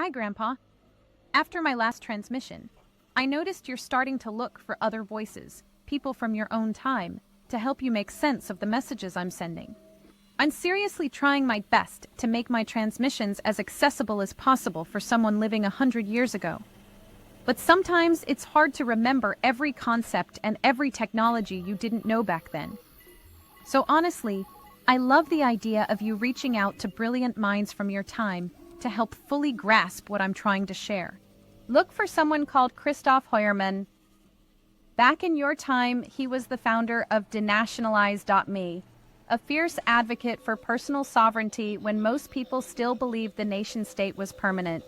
Hi, Grandpa. After my last transmission, I noticed you're starting to look for other voices, people from your own time, to help you make sense of the messages I'm sending. I'm seriously trying my best to make my transmissions as accessible as possible for someone living 100 years ago. But sometimes it's hard to remember every concept and every technology you didn't know back then. So honestly, I love the idea of you reaching out to brilliant minds from your time to help fully grasp what I'm trying to share. Look for someone called Christoph Heuermann. Back in your time, he was the founder of denationalize.me, a fierce advocate for personal sovereignty when most people still believed the nation-state was permanent.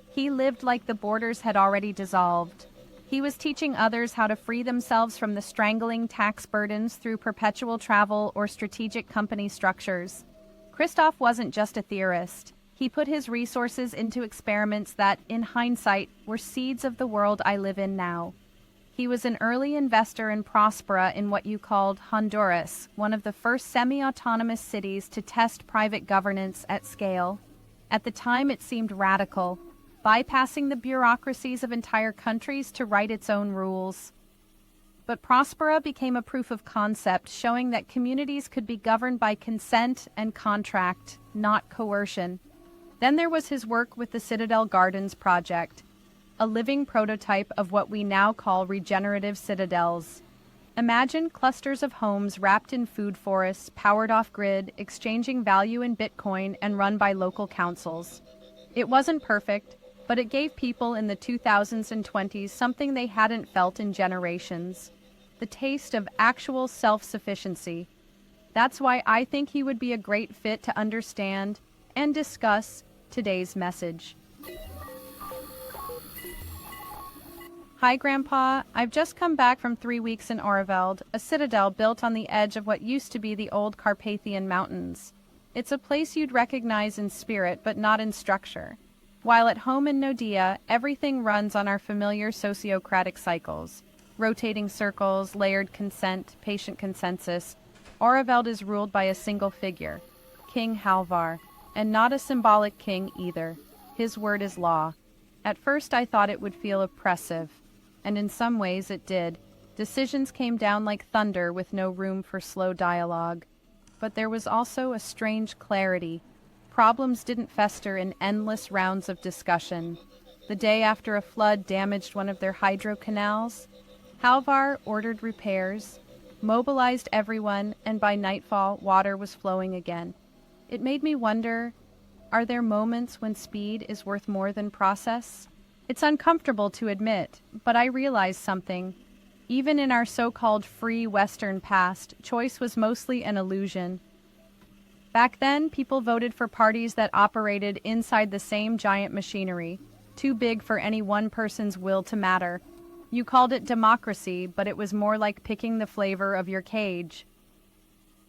He lived like the borders had already dissolved. He was teaching others how to free themselves from the strangling tax burdens through perpetual travel or strategic company structures. Christoph wasn't just a theorist. He put his resources into experiments that, in hindsight, were seeds of the world I live in now. He was an early investor in Prospera in what you called Honduras, one of the first semi-autonomous cities to test private governance at scale. At the time, it seemed radical, bypassing the bureaucracies of entire countries to write its own rules. But Prospera became a proof of concept, showing that communities could be governed by consent and contract, not coercion. Then there was his work with the Citadel Gardens project, a living prototype of what we now call regenerative citadels. Imagine clusters of homes wrapped in food forests, powered off-grid, exchanging value in Bitcoin and run by local councils. It wasn't perfect, but it gave people in the 2000s and 20s something they hadn't felt in generations: the taste of actual self-sufficiency. That's why I think he would be a great fit to understand and discuss today's message. Hi, Grandpa. I've just come back from 3 weeks in Oerveld, a citadel built on the edge of what used to be the old Carpathian Mountains. It's a place you'd recognize in spirit, but not in structure. While at home in Nodea, everything runs on our familiar sociocratic cycles: rotating circles, layered consent, patient consensus. Oerveld is ruled by a single figure, King Halvar, and not a symbolic king either. His word is law. At first I thought it would feel oppressive, and in some ways it did. Decisions came down like thunder with no room for slow dialogue. But there was also a strange clarity. Problems didn't fester in endless rounds of discussion. The day after a flood damaged one of their hydro canals, Halvar ordered repairs, mobilized everyone, and by nightfall, water was flowing again. It made me wonder, are there moments when speed is worth more than process? It's uncomfortable to admit, but I realized something. Even in our so-called free Western past, choice was mostly an illusion. Back then, people voted for parties that operated inside the same giant machinery, too big for any one person's will to matter. You called it democracy, but it was more like picking the flavor of your cage.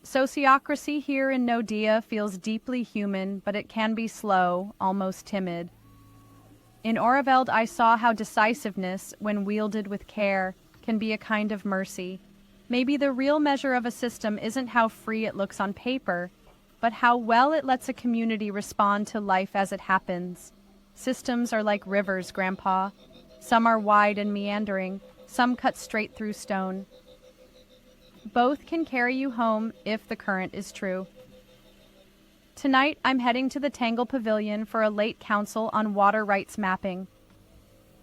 Sociocracy here in Nodea feels deeply human, but it can be slow, almost timid. In Oerveld, I saw how decisiveness, when wielded with care, can be a kind of mercy. Maybe the real measure of a system isn't how free it looks on paper, but how well it lets a community respond to life as it happens. Systems are like rivers, Grandpa. Some are wide and meandering, some cut straight through stone. Both can carry you home if the current is true. Tonight, I'm heading to the Tangle Pavilion for a late council on water rights mapping.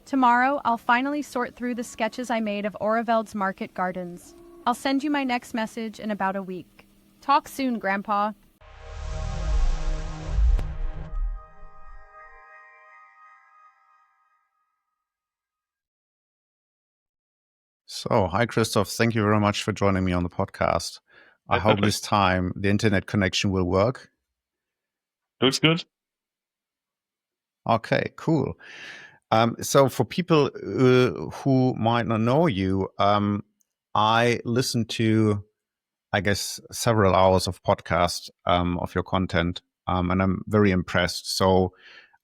Tomorrow, I'll finally sort through the sketches I made of Oerveld's market gardens. I'll send you my next message in about a week. Talk soon, Grandpa. So, hi, Christoph. Thank you very much for joining me on the podcast. I hope this time the internet connection will work. Looks good. Okay, cool. So for people who might not know you, I listened to, I guess, several hours of podcast of your content, and I'm very impressed. So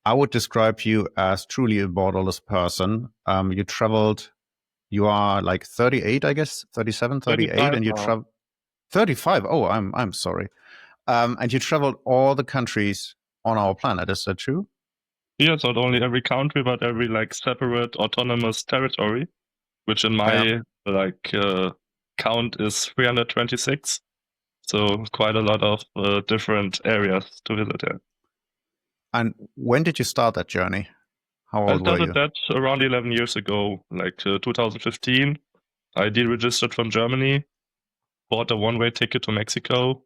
I would describe you as truly a borderless person. You are like 38, I guess, 37, 38, and you travel 35. Oh, I'm sorry. And you traveled all the countries on our planet. Is that true? Yeah, it's not only every country, but every like separate autonomous territory, which in my count is 326. So quite a lot of different areas to visit there. And when did you start that journey? How I old were started you? that around 11 years ago, like 2015. I deregistered from Germany, bought a one-way ticket to Mexico,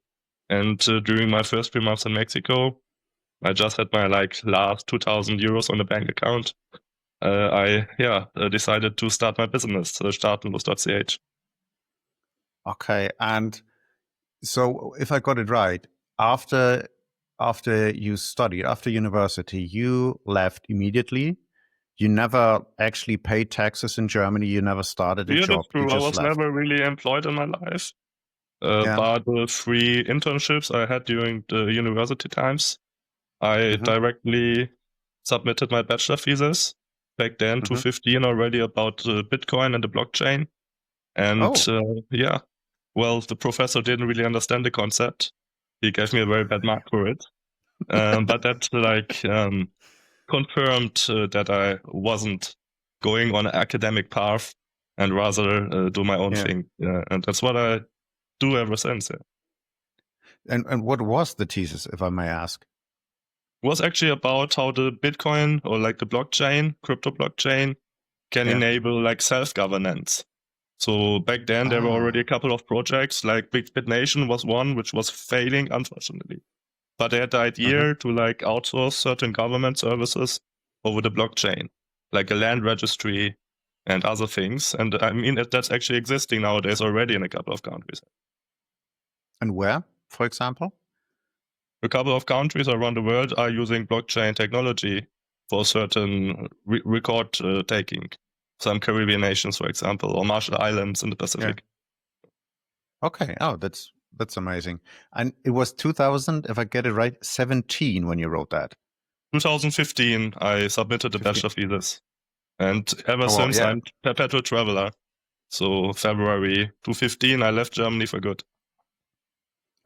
and during my first 3 months in Mexico, I just had my like last 2,000 euros on the bank account. I decided to start my business, startenlos.ch. Okay, and so if I got it right, after you studied, after university, you left immediately. You never actually paid taxes in Germany. You never started a Yeah, that's job. You true. I just was left. never really employed in my life, Yeah. but the 3 internships I had during the university times, I Hmm. directly submitted my bachelor thesis back then, Hmm. 2015 already, about Bitcoin and the blockchain. And Oh, well, the professor didn't really understand the concept. He gave me a very bad mark for it. But that confirmed that I wasn't going on an academic path and rather do my own yeah. thing. And that's what I do ever since. Yeah. And what was the thesis, if I may ask? It was actually about how the Bitcoin or like the blockchain, crypto blockchain, can Yeah. enable like self-governance. So back then there were already a couple of projects, like BitNation was one, which was failing, unfortunately. But they had the Hmm. idea to like outsource certain government services over the blockchain, like a land registry and other things. And I mean, that's actually existing nowadays already in a couple of countries. And where, for example? A couple of countries around the world are using blockchain technology for certain record taking. Some Caribbean nations, for example, or Marshall Islands in the Yeah. Pacific. Okay. Oh, that's amazing. And it was 2000, if I get it right, 17 when you wrote that. 2015, I submitted the 15. bachelor thesis. And ever Oh, well, since, yeah. I'm perpetual traveler. So February 2015, I left Germany for good.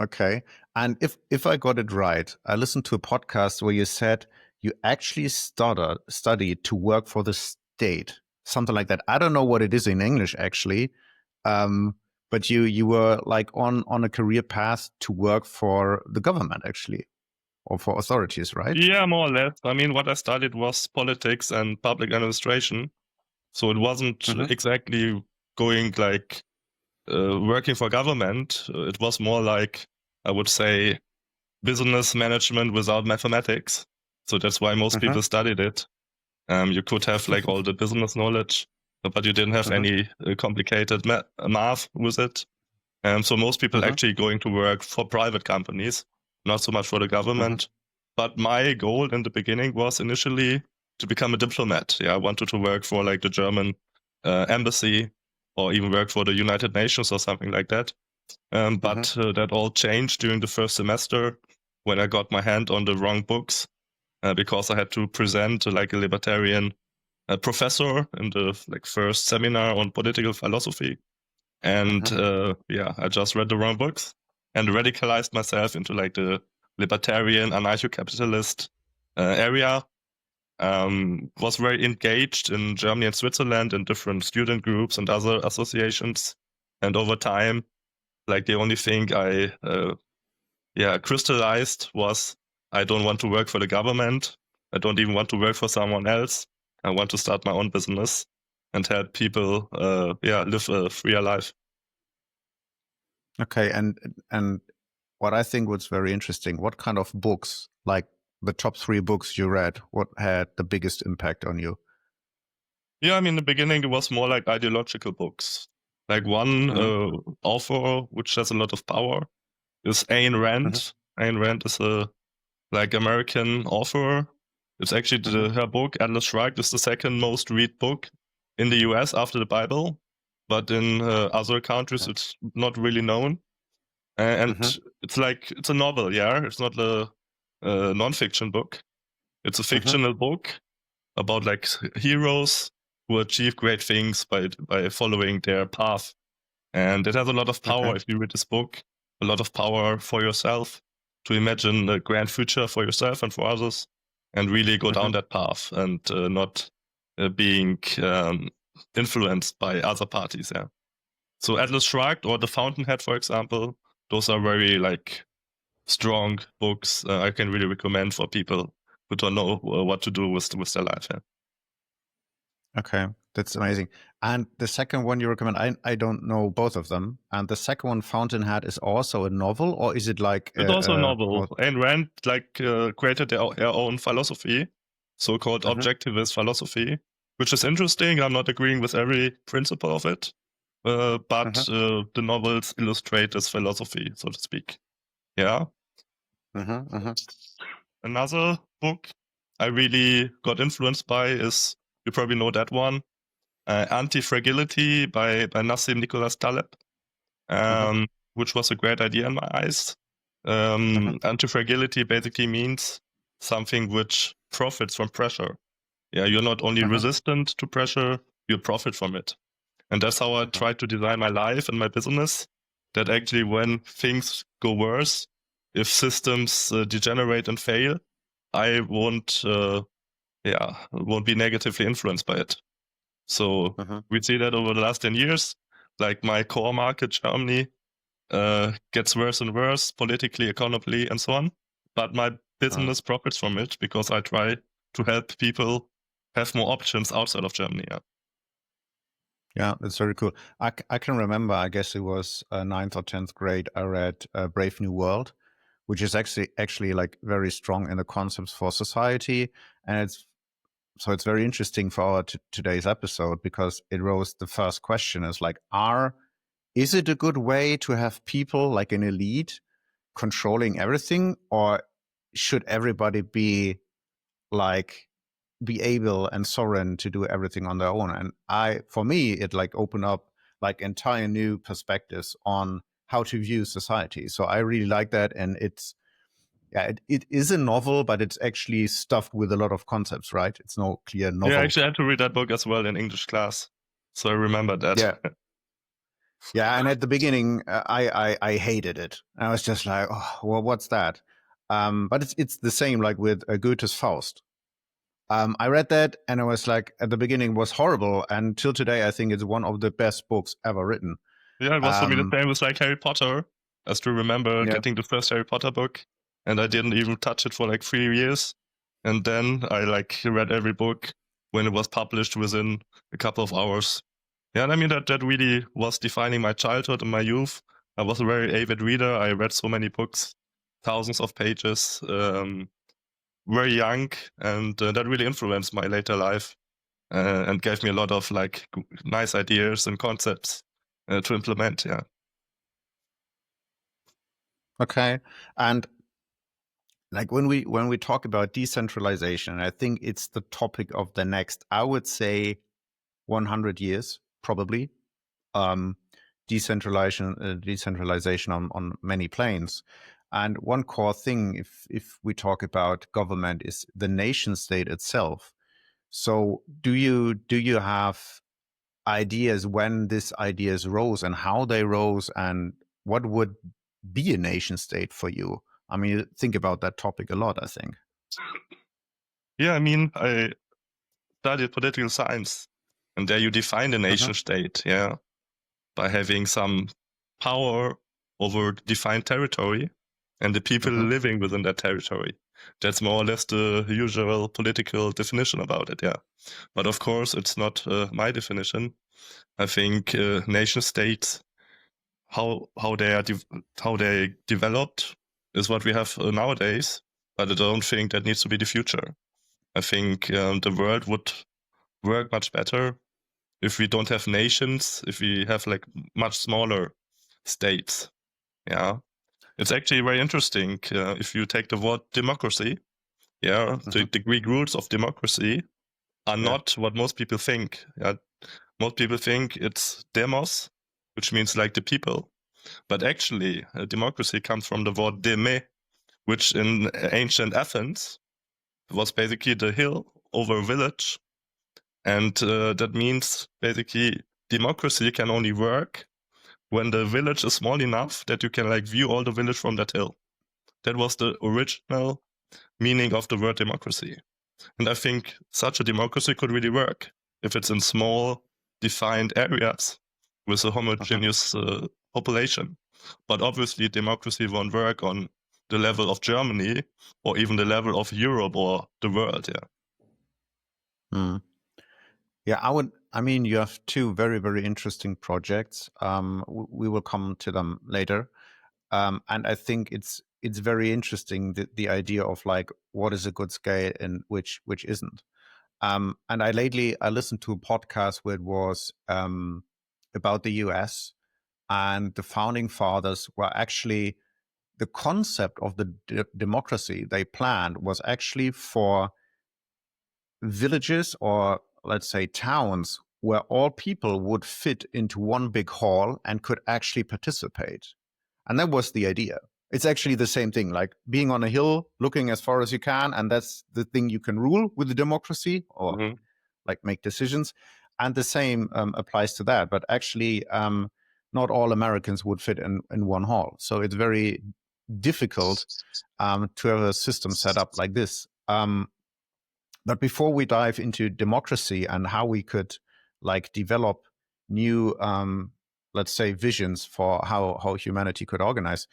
Okay. And if I got it right, I listened to a podcast where you said you actually studied to work for the state, something like that. I don't know what it is in English actually, but you were like on a career path to work for the government actually, or for authorities, right? Yeah, more or less. I mean, what I studied was politics and public administration. So it wasn't Mm-hmm. exactly going like working for government. It was more like, I would say, business management without mathematics. So that's why most Mm-hmm. people studied it. You could have like all the business knowledge, but you didn't have Mm-hmm. any complicated math with it. So most people Mm-hmm. actually going to work for private companies, not so much for the Mm-hmm. government. But my goal in the beginning was initially to become a diplomat. Yeah, I wanted to work for like the German embassy or even work for the United Nations or something like that. But that all changed during the first semester when I got my hand on the wrong books because I had to present like a libertarian professor in the like first seminar on political philosophy. And I just read the wrong books and radicalized myself into like the libertarian anarcho-capitalist area. Was very engaged in Germany and Switzerland in different student groups and other associations. And over time, like the only thing I crystallized was I don't want to work for the government. I don't even want to work for someone else. I want to start my own business and help people live a freer life. Okay. And what I think was very interesting, what kind of books, like the top 3 books you read, what had the biggest impact on you? Yeah, I mean, in the beginning, it was more like ideological books. Like one author, which has a lot of power, is Ayn Rand. Ayn Rand is a like American author. It's actually her book, Atlas Shrugged, is the second most read book in the US after the Bible. But in other countries, it's not really known. And it's like, it's a novel, yeah? It's not a non-fiction book. It's a fictional book about like heroes who achieve great things by following their path. And it has a lot of power if you read this book, a lot of power for yourself to imagine a grand future for yourself and for others. and really go down that path and not being influenced by other parties. Yeah. So Atlas Shrugged or The Fountainhead, for example, those are very like strong books. I can really recommend for people who don't know what to do with their life. Yeah. Okay, that's amazing. And the second one you recommend, I don't know both of them. And the second one, Fountainhead, is also a novel, or is it like It's also a novel. or- Ayn Rand created her own philosophy, so-called objectivist philosophy, which is interesting. I'm not agreeing with every principle of it, but the novels illustrate this philosophy, so to speak. Yeah. Another book I really got influenced by is, you probably know that one, Anti-Fragility by Nassim Nicholas Taleb, which was a great idea in my eyes. Anti-fragility basically means something which profits from pressure. Yeah, you're not only resistant to pressure, you profit from it. And that's how I try to design my life and my business, that actually when things go worse, if systems degenerate and fail, I won't be negatively influenced by it. So we see that over the last 10 years, like my core market, Germany, gets worse and worse politically, economically, and so on. But my business profits from it because I try to help people have more options outside of Germany. Yeah. Yeah, that's very cool. I can remember, I guess it was 9th or 10th grade, I read Brave New World, which is actually like very strong in the concepts for society. And it's very interesting for our today's episode, because it rose the first question is like, is it a good way to have people like an elite controlling everything, or should everybody be able and sovereign to do everything on their own? And for me, it like opened up like entire new perspectives on how to view society. So I really like that. And it is a novel, but it's actually stuffed with a lot of concepts, right? It's no clear novel. Yeah, actually I had to read that book as well in English class. So I remember that. Yeah. Yeah, and at the beginning, I hated it. I was just like, oh, well, what's that? But it's the same like with Goethe's Faust. I read that and I was like, at the beginning was horrible, and till today I think it's one of the best books ever written. Yeah, it was for me the same with like Harry Potter. I still remember getting the first Harry Potter book, and I didn't even touch it for like 3 years. And then I like read every book when it was published within a couple of hours. Yeah, and I mean that really was defining my childhood and my youth. I was a very avid reader. I read so many books, thousands of pages, very young, and that really influenced my later life and gave me a lot of like nice ideas and concepts to implement. Yeah. Okay. And like when we talk about decentralization, I think it's the topic of the next, I would say, 100 years, probably. Decentralization on many planes. And one core thing, if we talk about government, is the nation state itself. So do you have ideas when these ideas rose and how they rose, and what would be a nation state for you? I mean, you think about that topic a lot, I think. Yeah, I mean, I studied political science, and there you define the nation state, yeah, by having some power over defined territory and the people living within that territory. That's more or less the usual political definition about it, yeah. But of course, it's not my definition. I think nation states, how they developed, is what we have nowadays. But I don't think that needs to be the future. I think the world would work much better if we don't have nations, if we have like much smaller states. Yeah, it's actually very interesting if you take the word democracy. Yeah, the Greek roots of democracy are not what most people think. Yeah, most people think it's demos, which means like the people. But actually, democracy comes from the word deme, which in ancient Athens was basically the hill over a village. And that means basically democracy can only work when the village is small enough that you can like view all the village from that hill. That was the original meaning of the word democracy. And I think such a democracy could really work if it's in small, defined areas with a homogeneous population. But obviously, democracy won't work on the level of Germany or even the level of Europe or the world. Yeah. Yeah, I mean, you have two very, very interesting projects. We will come to them later. And I think it's very interesting, the idea of like what is a good scale and which isn't. And I listened to a podcast where it was about the US, and the founding fathers were actually, the concept of the democracy they planned was actually for villages, or let's say towns, where all people would fit into one big hall and could actually participate. And that was the idea. It's actually the same thing, like being on a hill, looking as far as you can, and that's the thing you can rule with the democracy, or like make decisions. And the same applies to that. But actually, not all Americans would fit in one hall. So it's very difficult to have a system set up like this. But before we dive into democracy and how we could like develop new, let's say, visions for how humanity could organize,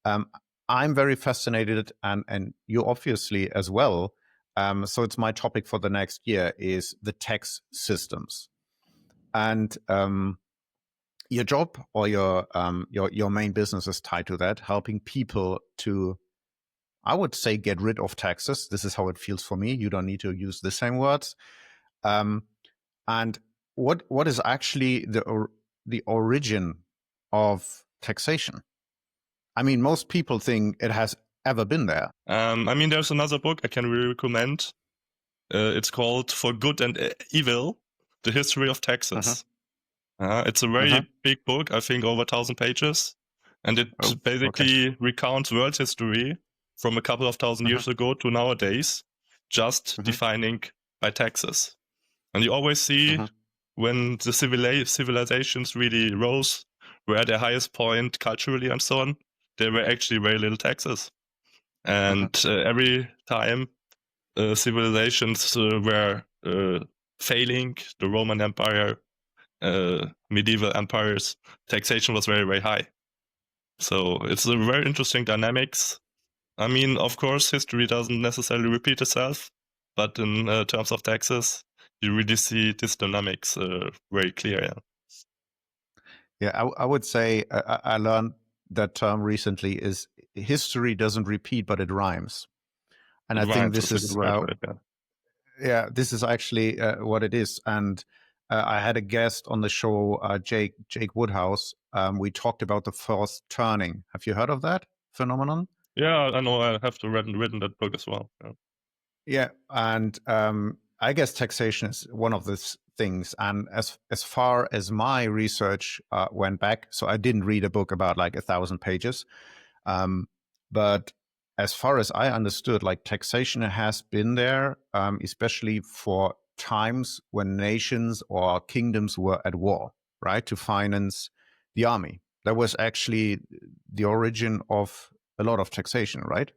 I'm very fascinated, and you obviously as well. So it's my topic for the next year is the tax systems, and your job or your main business is tied to that, helping people to, I would say, get rid of taxes. This is how it feels for me. You don't need to use the same words. And what is actually the origin of taxation? I mean, most people think it has ever been there. I mean, there's another book I can really recommend. It's called For Good and Evil, The History of Taxes. It's a very big book, I think over 1,000 pages. And it basically recounts world history from a couple of thousand years ago to nowadays, just defining by taxes. And you always see when the civilizations really rose, were at their highest point culturally and so on, there were actually very little taxes. And every time civilizations were failing, the Roman Empire, medieval empires, taxation was very, very high. So it's a very interesting dynamics. I mean, of course, history doesn't necessarily repeat itself, but in terms of taxes, you really see this dynamics very clear. Yeah. Yeah, I would say I learned that term recently is history doesn't repeat, but it rhymes. And I think this is this is actually what it is. And I had a guest on the show, Jake Woodhouse. We talked about the fourth turning. Have you heard of that phenomenon? Yeah, I know. I have to written that book as well. Yeah, and I guess taxation is one of these things. And as far as my research went back, so I didn't read a book about like 1,000 pages, but as far as I understood, like taxation has been there, especially for times when nations or kingdoms were at war, right, to finance the army. That was actually the origin of a lot of taxation, right?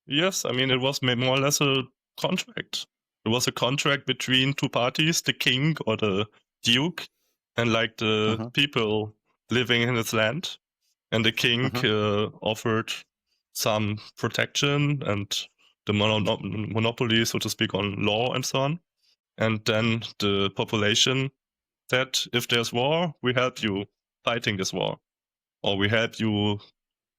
Yes, I mean, it was more or less a contract. It was a contract between two parties, the king or the duke, and like the people living in his land. And the king offered some protection and the monopoly, so to speak, on law and so on. And then the population said, if there's war, we help you fighting this war. Or we help you,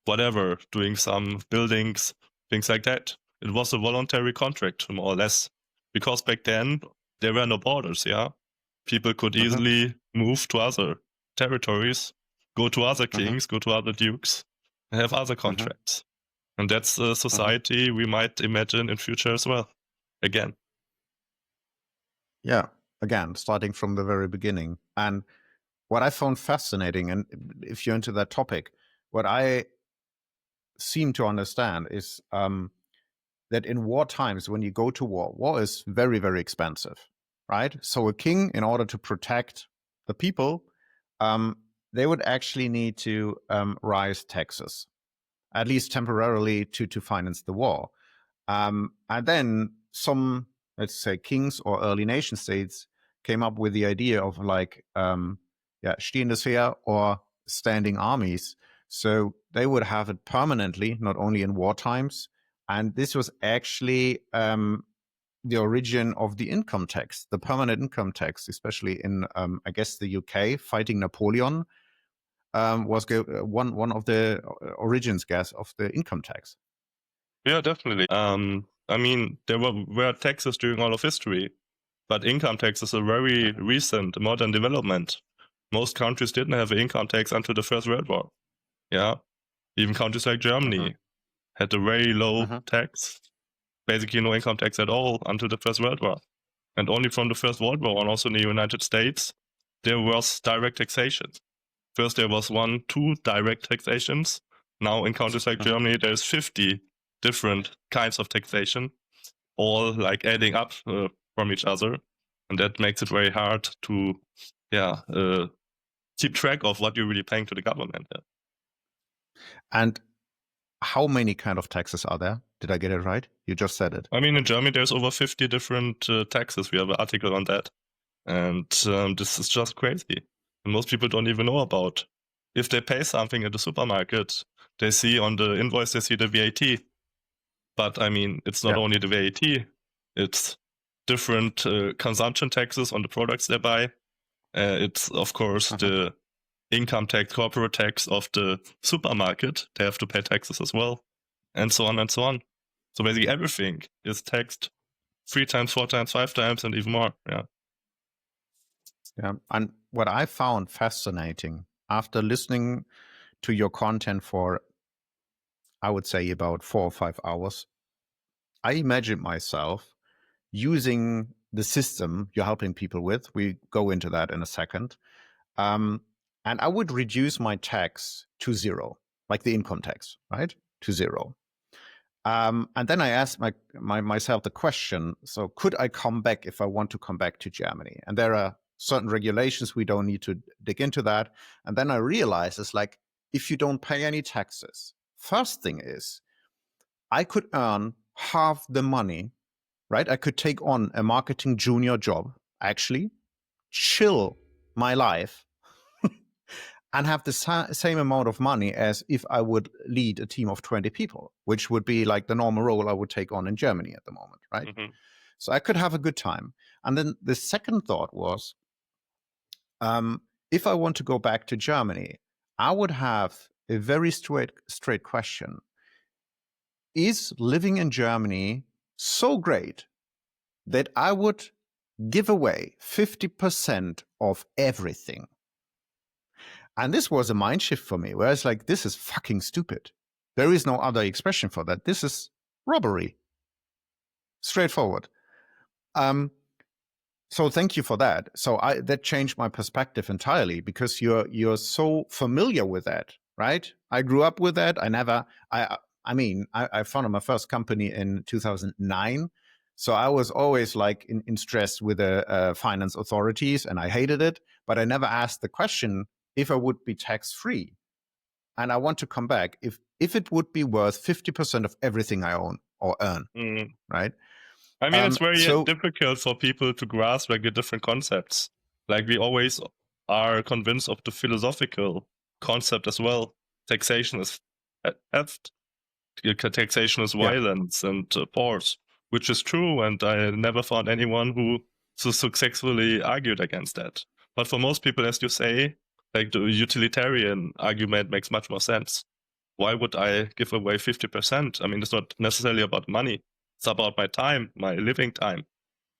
whatever, doing some buildings, things like that. It was a voluntary contract, more or less. Because back then, there were no borders, yeah? People could easily move to other territories, go to other kings, go to other dukes, and have other contracts. And that's a society we might imagine in future as well, again. Yeah, again, starting from the very beginning. And what I found fascinating, and if you're into that topic, what I seem to understand is that in war times, when you go to war is very, very expensive, right? So a king, in order to protect the people, they would actually need to rise taxes, at least temporarily, to finance the war. And then some, let's say, kings or early nation states came up with the idea of like, stehendes Heer or standing armies. So they would have it permanently, not only in war times. And this was actually the origin of the income tax, the permanent income tax, especially in, I guess, the UK, fighting Napoleon, was one of the origins, guess, of the income tax. Yeah, definitely. I mean, there were taxes during all of history, but income tax is a very recent modern development. Most countries didn't have an income tax until the First World War. Yeah, even countries like Germany had a very low tax, basically no income tax at all until the First World War. And only from the First World War, and also in the United States, there was direct taxation. First, there was 2 direct taxations. Now, in countries like Germany, there's 50 different kinds of taxation, all like adding up from each other, and that makes it very hard to, keep track of what you're really paying to the government. Yeah. And how many kind of taxes are there? Did I get it right? You just said it. I mean, in Germany, there's over 50 different taxes. We have an article on that. And this is just crazy. And most people don't even know about. If they pay something at the supermarket, they see on the invoice, they see the VAT. But I mean, it's not only the VAT, it's different consumption taxes on the products they buy. It's, of course, the income tax, corporate tax of the supermarket. They have to pay taxes as well, and so on and so on. So basically everything is taxed 3 times, 4 times, 5 times, and even more. Yeah. Yeah. And what I found fascinating after listening to your content for, I would say, about 4 or 5 hours, I imagined myself using the system you're helping people with. We go into that in a second. And I would reduce my tax to 0, like the income tax, right? To 0. And then I asked myself the question, so could I come back if I want to come back to Germany? And there are certain regulations, we don't need to dig into that. And then I realized it's like, if you don't pay any taxes, first thing is, I could earn half the money, right? I could take on a marketing junior job, actually chill my life and have the same amount of money as if I would lead a team of 20 people, which would be like the normal role I would take on in Germany at the moment, right? So I could have a good time. And then the second thought was, if I want to go back to Germany, I would have a very straight question. Is living in Germany so great that I would give away 50% of everything? And this was a mind shift for me, where it's like, this is fucking stupid. There is no other expression for that. This is robbery. Straightforward. So thank you for that. So that changed my perspective entirely, because you're so familiar with that, right? I grew up with that. I founded my first company in 2009. So I was always like in stress with the finance authorities, and I hated it. But I never asked the question if I would be tax-free. And I want to come back if it would be worth 50% of everything I own or earn, right? I mean, it's very difficult for people to grasp like the different concepts. Like we always are convinced of the philosophical concept as well. Taxation is theft. Taxation is violence and force, which is true. And I never found anyone who successfully argued against that. But for most people, as you say, like the utilitarian argument makes much more sense. Why would I give away 50%? I mean, it's not necessarily about money. It's about my time, my living time.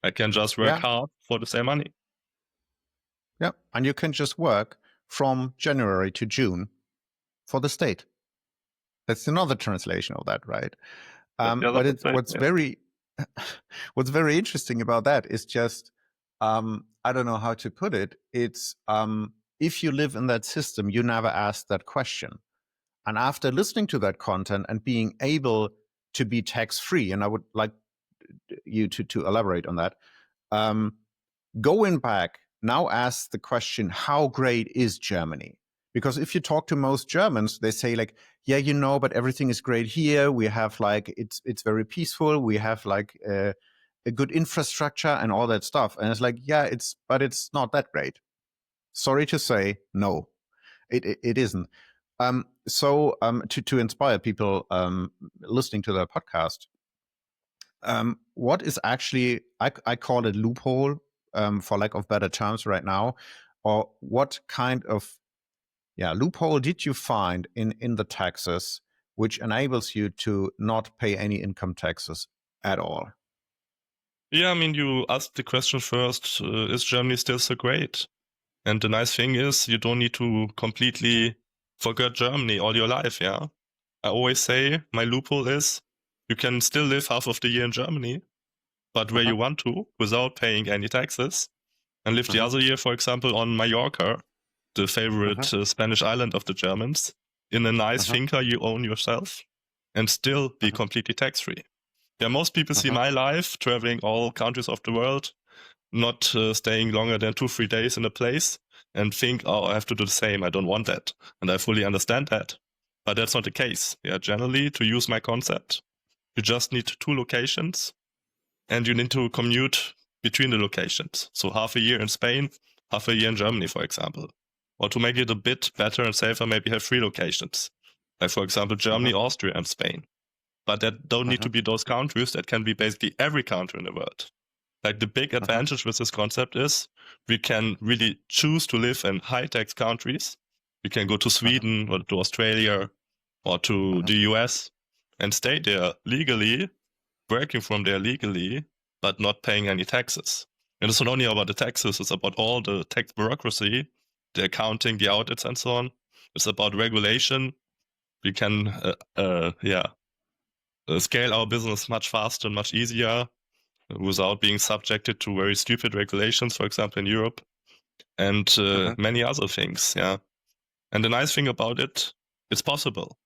I can just work hard for the same money. Yeah, and you can just work from January to June for the state. That's another translation of that, right? But what's very interesting about that is just, I don't know how to put it. It's if you live in that system, you never ask that question. And after listening to that content and being able to be tax-free, and I would like you to elaborate on that, going back, now ask the question, how great is Germany? Because if you talk to most Germans, they say like, yeah, but everything is great here. We have like, it's very peaceful. We have like a good infrastructure and all that stuff. And it's like, yeah, but it's not that great. Sorry to say, no, it isn't. So to inspire people listening to the podcast, what is actually, I call it loophole for lack of better terms right now, or what kind of loophole did you find in the taxes which enables you to not pay any income taxes at all? Yeah, I mean, you asked the question first, is Germany still so great? And the nice thing is you don't need to completely forget Germany all your life, yeah? I always say my loophole is you can still live half of the year in Germany, but where you want to without paying any taxes, and live the other year, for example, on Mallorca, the favorite Spanish island of the Germans, in a nice finca you own yourself, and still be completely tax-free. Yeah, most people see my life traveling all countries of the world, not staying longer than 2-3 days in a place, and think, oh, I have to do the same. I don't want that. And I fully understand that. But that's not the case. Yeah, generally, to use my concept, you just need 2 locations, and you need to commute between the locations. So half a year in Spain, half a year in Germany, for example. Or to make it a bit better and safer, maybe have 3 locations. Like, for example, Germany, Austria, and Spain. But that don't need to be those countries. That can be basically every country in the world. Like, the big advantage with this concept is we can really choose to live in high-tax countries. We can go to Sweden or to Australia or to the US and stay there legally, working from there legally, but not paying any taxes. And it's not only about the taxes, it's about all the tax bureaucracy, the accounting, the audits, and so on. It's about regulation. We can scale our business much faster and much easier without being subjected to very stupid regulations, for example, in Europe, and many other things. Yeah. And the nice thing about it, it's possible.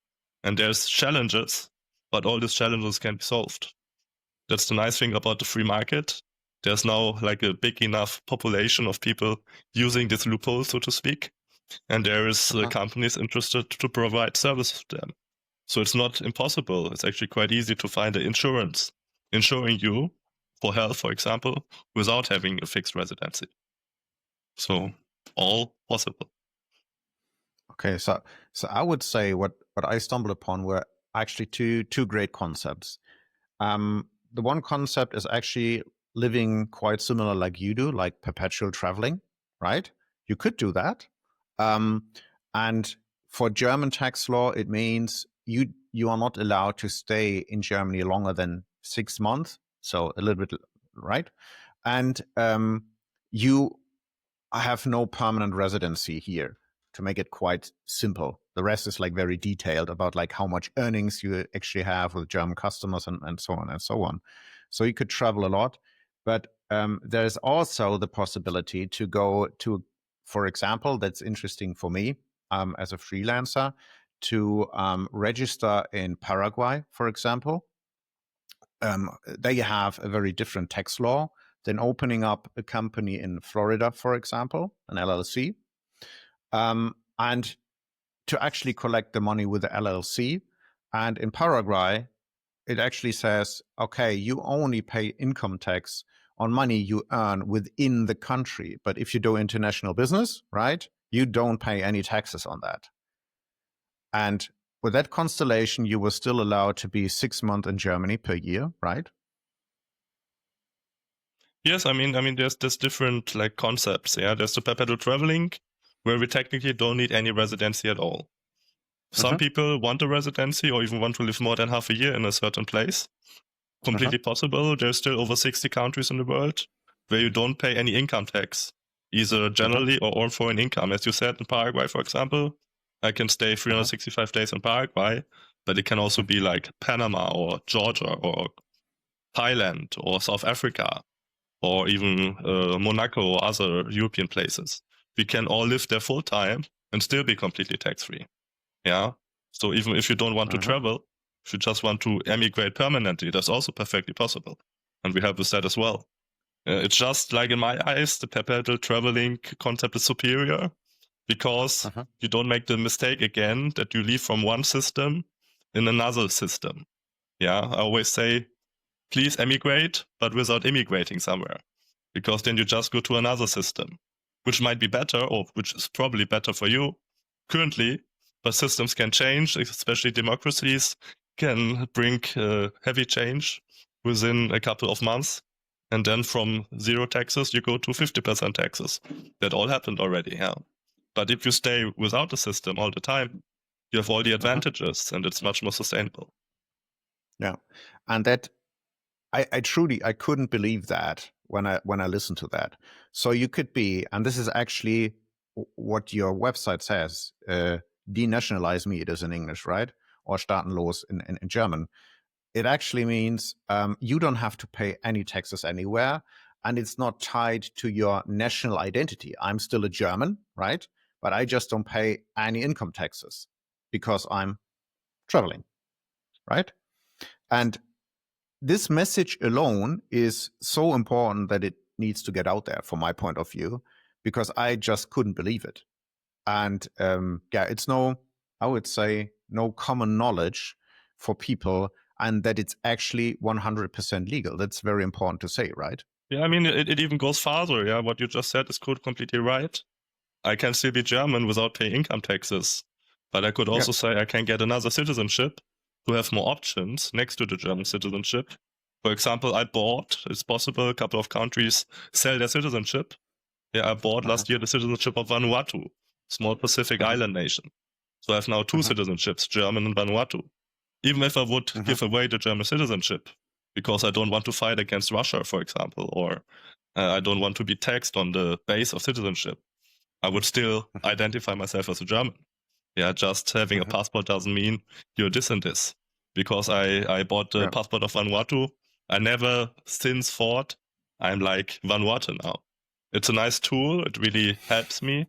And there's challenges, but all these challenges can be solved. That's the nice thing about the free market. There's now like a big enough population of people using this loophole, so to speak. And there is companies interested to provide services to them. So it's not impossible. It's actually quite easy to find an insurance insuring you for health, for example, without having a fixed residency. So all possible. Okay, so I would say what I stumbled upon were actually two great concepts. The one concept is actually living quite similar like you do, like perpetual traveling, right? You could do that. And for German tax law, it means you are not allowed to stay in Germany longer than 6 months. So a little bit, right? And you have no permanent residency here, to make it quite simple. The rest is like very detailed about like how much earnings you actually have with German customers and so on and so on. So you could travel a lot, but there's also the possibility to go to, for example, that's interesting for me as a freelancer, to register in Paraguay, for example. There you have a very different tax law than opening up a company in Florida, for example, an LLC. And to actually collect the money with the LLC. And in Paraguay, it actually says, okay, you only pay income tax on money you earn within the country. But if you do international business, right, you don't pay any taxes on that. And with that constellation, you were still allowed to be 6 months in Germany per year, right? Yes, I mean, there's different like concepts. Yeah, there's the perpetual traveling, where we technically don't need any residency at all. Some people want a residency or even want to live more than half a year in a certain place. Completely possible. There's still over 60 countries in the world where you don't pay any income tax, either generally or on foreign income. As you said, in Paraguay, for example, I can stay 365 days in Paraguay, but it can also be like Panama or Georgia or Thailand or South Africa or even Monaco or other European places. We can all live there full time and still be completely tax-free. Yeah. So even if you don't want to travel, if you just want to emigrate permanently, that's also perfectly possible. And we help with that as well. It's just like in my eyes, the perpetual traveling concept is superior because you don't make the mistake again that you leave from one system in another system. Yeah, I always say, please emigrate, but without immigrating somewhere, because then you just go to another system, which might be better, or which is probably better for you currently, but systems can change, especially democracies can bring heavy change within a couple of months. And then from 0 taxes, you go to 50% taxes. That all happened already, yeah. But if you stay without the system all the time, you have all the advantages and it's much more sustainable. Yeah. And that, I truly, I couldn't believe that when I listened to that. So you could be, and this is actually what your website says, denationalize me, it is in English, right? Or staatenlos in German. It actually means you don't have to pay any taxes anywhere, and it's not tied to your national identity. I'm still a German, right? But I just don't pay any income taxes because I'm traveling, right? And this message alone is so important that it needs to get out there from my point of view, because I just couldn't believe it. And it's I would say, no common knowledge for people, and that it's actually 100% legal. That's very important to say, right? Yeah, I mean, it even goes farther. Yeah, what you just said is completely right. I can still be German without paying income taxes, but I could also say I can get another citizenship to have more options next to the German citizenship. For example, it's possible, a couple of countries sell their citizenship. Yeah, I bought last year the citizenship of Vanuatu, small Pacific island nation. So I have now 2 citizenships, German and Vanuatu. Even if I would give away the German citizenship, because I don't want to fight against Russia, for example, or I don't want to be taxed on the base of citizenship, I would still identify myself as a German. Yeah, just having a passport doesn't mean you're this and this. Because I bought the passport of Vanuatu, I never since thought I'm like Vanuatu now. It's a nice tool. It really helps me.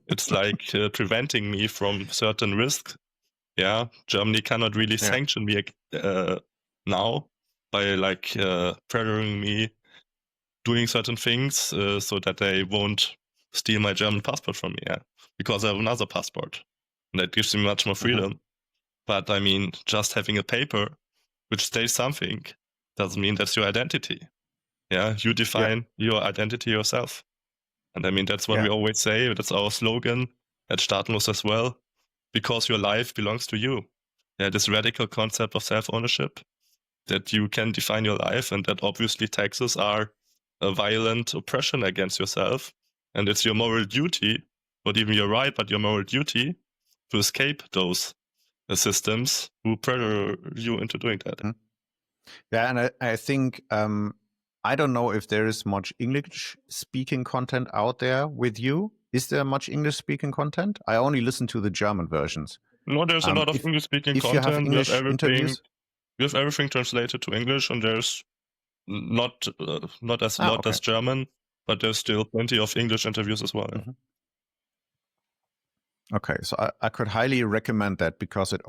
It's like preventing me from certain risks. Yeah, Germany cannot really sanction me now by like pressuring me doing certain things so that they won't steal my German passport from me. Yeah, because I have another passport, and that gives me much more freedom. But I mean, just having a paper which states something doesn't mean that's your identity. Yeah, you define your identity yourself. And I mean, that's what we always say. That's our slogan at Staatenlos as well, because your life belongs to you. Yeah, this radical concept of self-ownership, that you can define your life, and that obviously taxes are a violent oppression against yourself. And it's your moral duty, not even your right, but your moral duty to escape those systems who pressure you into doing that. Yeah, and I think I don't know if there is much English speaking content out there with you. Is there much English speaking content? I only listen to the German versions. No, there's a lot of English speaking content. You have English interviews, we have everything translated to English, and there's not as lot as German, but there's still plenty of English interviews as well. Okay, so I could highly recommend that, because it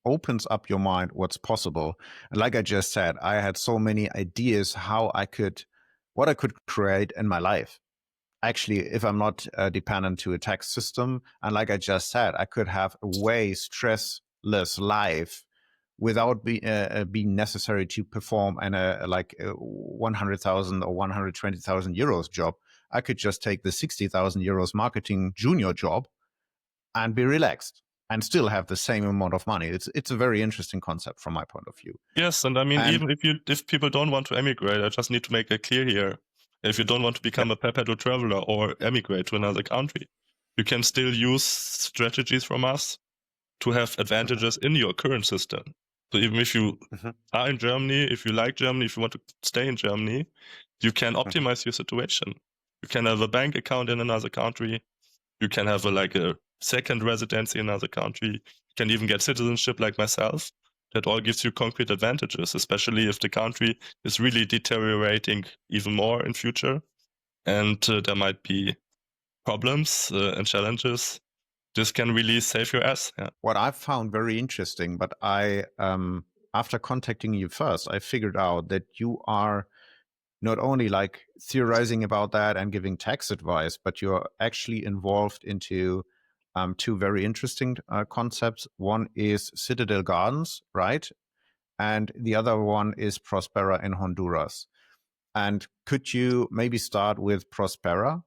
opens up your mind what's possible. And like I just said, I had so many ideas what I could create in my life. Actually, if I'm not dependent to a tax system, and like I just said, I could have a way stressless life without being necessary to perform a 100,000 or 120,000 euros job. I could just take the 60,000 euros marketing junior job and be relaxed and still have the same amount of money. It's a very interesting concept from my point of view. Yes, and I mean, even if people don't want to emigrate, I just need to make it clear here. If you don't want to become a perpetual traveler or emigrate to another country, you can still use strategies from us to have advantages in your current system. So even if you are in Germany, if you like Germany, if you want to stay in Germany, you can optimize your situation. You can have a bank account in another country. You can have a second residency in another country. You can even get citizenship like myself. That all gives you concrete advantages, especially if the country is really deteriorating even more in future, and there might be problems and challenges. This can really save your ass. Yeah. What I found very interesting, but I after contacting you first, I figured out that you are not only like theorizing about that and giving tax advice, but you're actually involved into two very interesting concepts. One is Citadel Gardens, right? And the other one is Prospera in Honduras. And could you maybe start with Prospera,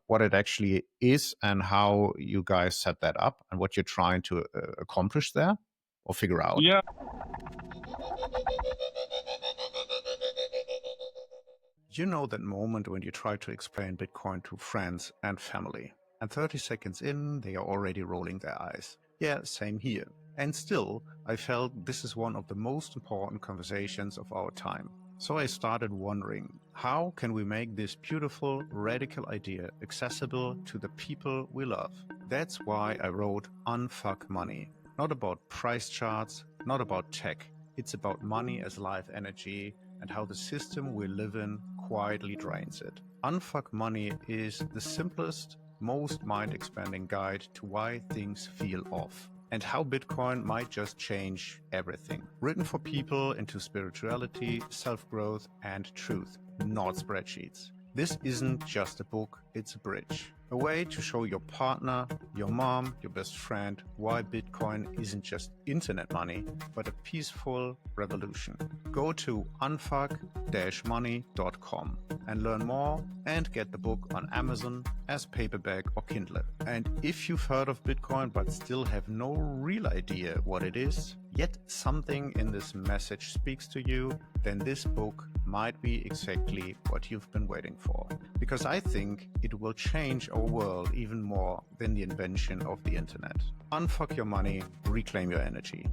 what it actually is and how you guys set that up and what you're trying to accomplish there or figure out? Yeah. You know that moment when you try to explain Bitcoin to friends and family, and 30 seconds in, they are already rolling their eyes. Yeah, same here. And still, I felt this is one of the most important conversations of our time. So I started wondering, how can we make this beautiful, radical idea accessible to the people we love? That's why I wrote Unfuck Money. Not about price charts, not about tech. It's about money as life energy and how the system we live in quietly drains it. Unfuck Money is the simplest, most mind-expanding guide to why things feel off and how Bitcoin might just change everything. Written for people into spirituality, self-growth, and truth, not spreadsheets. This isn't just a book, it's a bridge. A way to show your partner, your mom, your best friend why Bitcoin isn't just internet money, but a peaceful revolution. Go to unfuck-money.com and learn more and get the book on Amazon as paperback or Kindle. And if you've heard of Bitcoin but still have no real idea what it is, yet something in this message speaks to you, then this book might be exactly what you've been waiting for. Because I think it will change our world even more than the invention of the internet. Unfuck your money, reclaim your energy.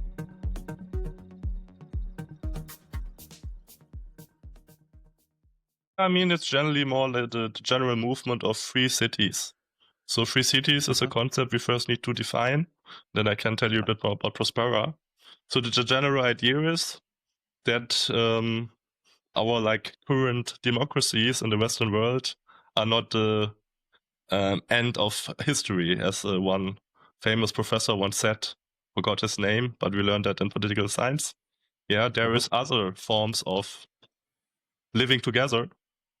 I mean, it's generally more like the general movement of free cities. So free cities is a concept we first need to define. Then I can tell you a bit more about Prospera. So the general idea is that our like current democracies in the Western world are not the end of history, as one famous professor once said. Forgot his name, but we learned that in political science. Yeah, there is other forms of living together,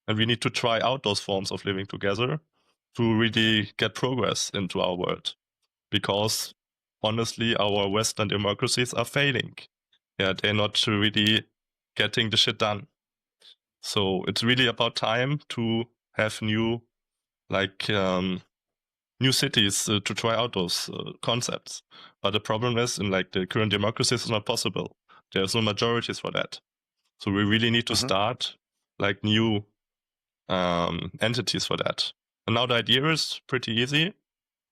and we need to try out those forms of living together to really get progress into our world. Because honestly, our Western democracies are failing. Yeah, they're not really getting the shit done. So it's really about time to have new cities to try out those concepts. But the problem is, in like the current democracies, it's not possible. There's no majorities for that. So we really need to start like new entities for that. And now the idea is pretty easy.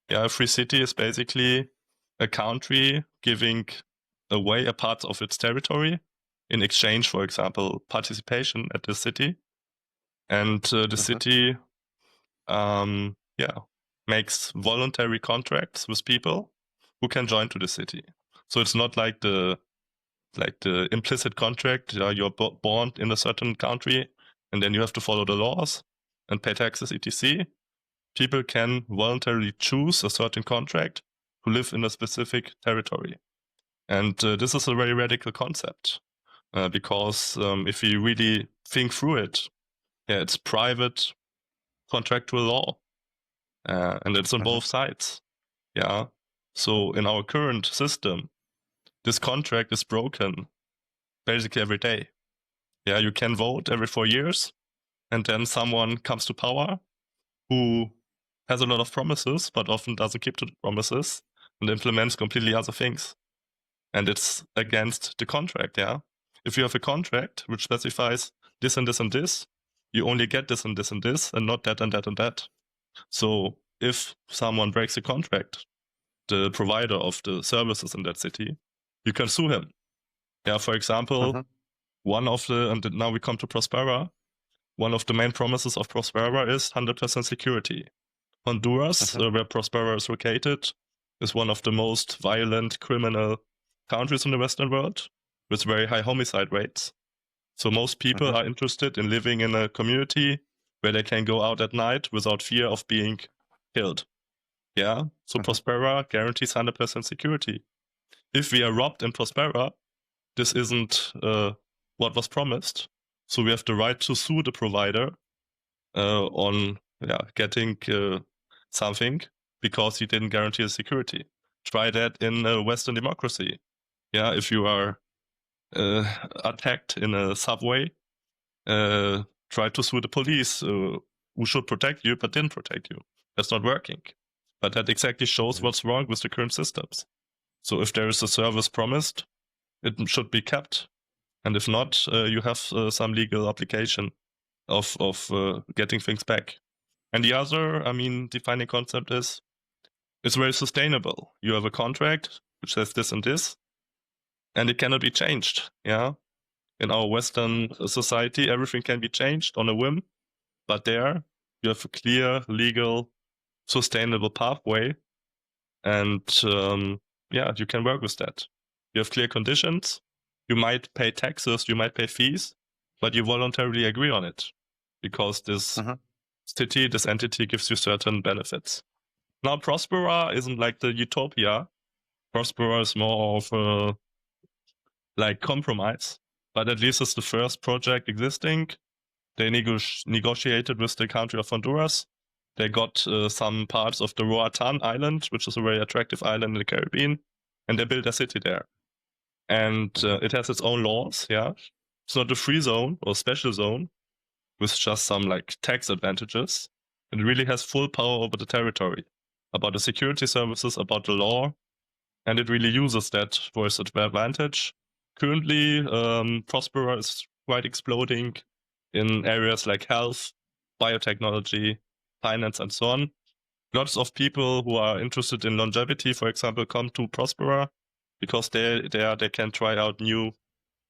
Yeah, a free city is basically a country giving away a part of its territory in exchange, for example, participation at the city. And the city, makes voluntary contracts with people who can join to the city. So it's not like the implicit contract. You're born in a certain country and then you have to follow the laws and pay taxes, etc. People can voluntarily choose a certain contract to live in a specific territory. And this is a very radical concept because if you really think through it, it's private contractual law. And it's on both sides. Yeah. So in our current system, this contract is broken basically every day. Yeah, you can vote every 4 years, and then someone comes to power who has a lot of promises, but often doesn't keep to the promises and implements completely other things. And it's against the contract, yeah? If you have a contract which specifies this and this and this, you only get this and this and this, and not that and that and that. So if someone breaks the contract, the provider of the services in that city, you can sue him. Yeah, for example, one of the, and now we come to Prospera, one of the main promises of Prospera is 100% security. Honduras, where Prospera is located, is one of the most violent criminal countries in the Western world with very high homicide rates. So most people are interested in living in a community where they can go out at night without fear of being killed. Yeah, so Prospera guarantees 100% security. If we are robbed in Prospera, this isn't what was promised. So we have the right to sue the provider on getting something because he didn't guarantee the security. Try that in a Western democracy. Yeah, if you are attacked in a subway, try to sue the police who should protect you but didn't protect you. That's not working. But that exactly shows what's wrong with the current systems. So if there is a service promised, it should be kept. And if not, you have some legal obligation of getting things back. And the other, defining concept is it's very sustainable. You have a contract which says this and this, and it cannot be changed. Yeah. In our Western society, everything can be changed on a whim, but there you have a clear, legal, sustainable pathway, and you can work with that. You have clear conditions. You might pay taxes, you might pay fees, but you voluntarily agree on it because this city, this entity gives you certain benefits. Now, Prospera isn't like the utopia. Prospera is more of a compromise, but at least it's the first project existing. They negotiated with the country of Honduras. They got some parts of the Roatan Island, which is a very attractive island in the Caribbean, and they built a city there. And it has its own laws, yeah. It's not a free zone or special zone with just some tax advantages. It really has full power over the territory, about the security services, about the law, and it really uses that for its advantage. Currently, Prospera is quite exploding in areas like health, biotechnology, finance, and so on. Lots of people who are interested in longevity, for example, come to Prospera because they can try out new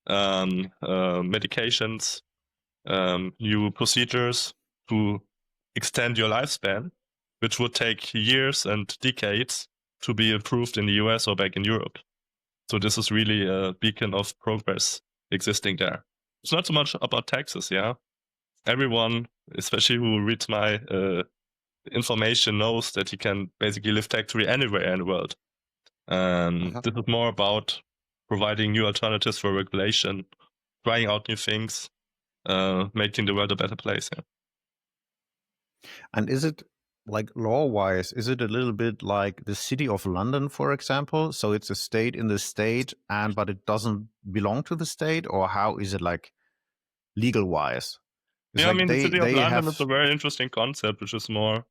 medications, new procedures to extend your lifespan, which would take years and decades to be approved in the US or back in Europe. So this is really a beacon of progress existing there. It's not so much about taxes, yeah. Everyone, especially who reads my information, knows that you can basically live tax-free anywhere in the world. This is more about providing new alternatives for regulation, trying out new things, making the world a better place. Yeah. And is it law-wise, is it a little bit like the city of London, for example? So it's a state in the state, but it doesn't belong to the state, or how is it legal-wise? The city of London is a very interesting concept, which is more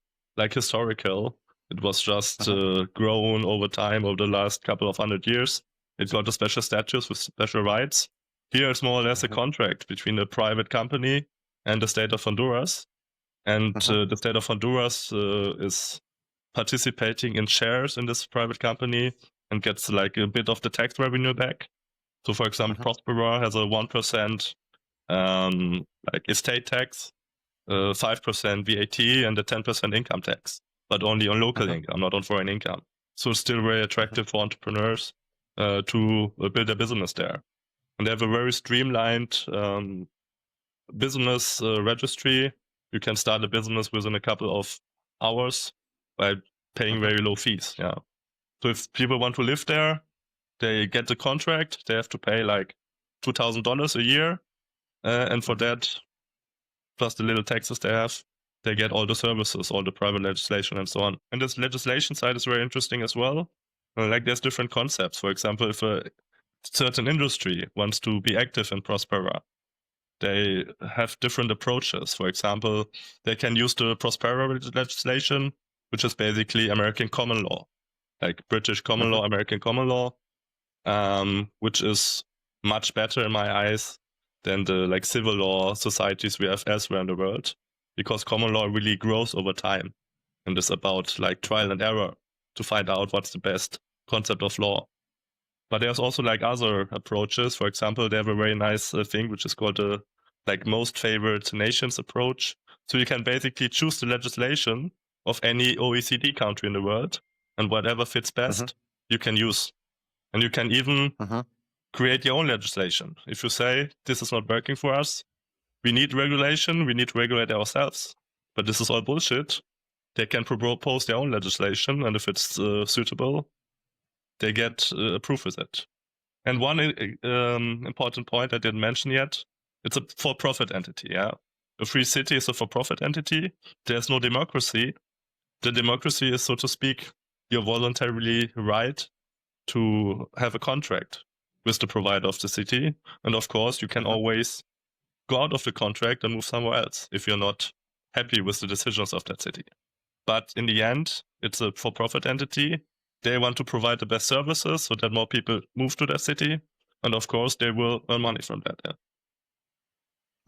historical. It was just grown over time over the last couple of 100 years. It got a special status with special rights. Here it's more or less a contract between a private company and the state of Honduras. And the state of Honduras is participating in shares in this private company and gets a bit of the tax revenue back. So, for example, Prospera has a 1% estate tax, 5% VAT, and a 10% income tax, but only on local income, not on foreign income. So it's still very attractive for entrepreneurs to build a business there. And they have a very streamlined business registry. You can start a business within a couple of hours by paying very low fees. Yeah. So if people want to live there, they get the contract. They have to pay $2,000 a year. And for that, plus the little taxes they have, they get all the services, all the private legislation and so on. And this legislation side is very interesting as well. There's different concepts. For example, if a certain industry wants to be active in Prospera, they have different approaches. For example, they can use the Prospera legislation, which is basically American common law, British common law, American common law, which is much better in my eyes than the civil law societies we have elsewhere in the world, because common law really grows over time and is about trial and error to find out what's the best concept of law. But there's also other approaches. For example, they have a very nice thing which is called the most favored nations approach. So you can basically choose the legislation of any OECD country in the world, and whatever fits best, you can use. And you can even create your own legislation. If you say, this is not working for us, we need regulation, we need to regulate ourselves, but this is all bullshit, they can propose their own legislation, and if it's suitable, they get approved with it. And one important point I didn't mention yet, it's a for-profit entity. Yeah, a free city is a for-profit entity. There's no democracy. The democracy is, so to speak, your voluntarily right to have a contract with the provider of the city. And of course, you can always go out of the contract and move somewhere else if you're not happy with the decisions of that city. But in the end, it's a for-profit entity. They want to provide the best services so that more people move to that city. And of course, they will earn money from that.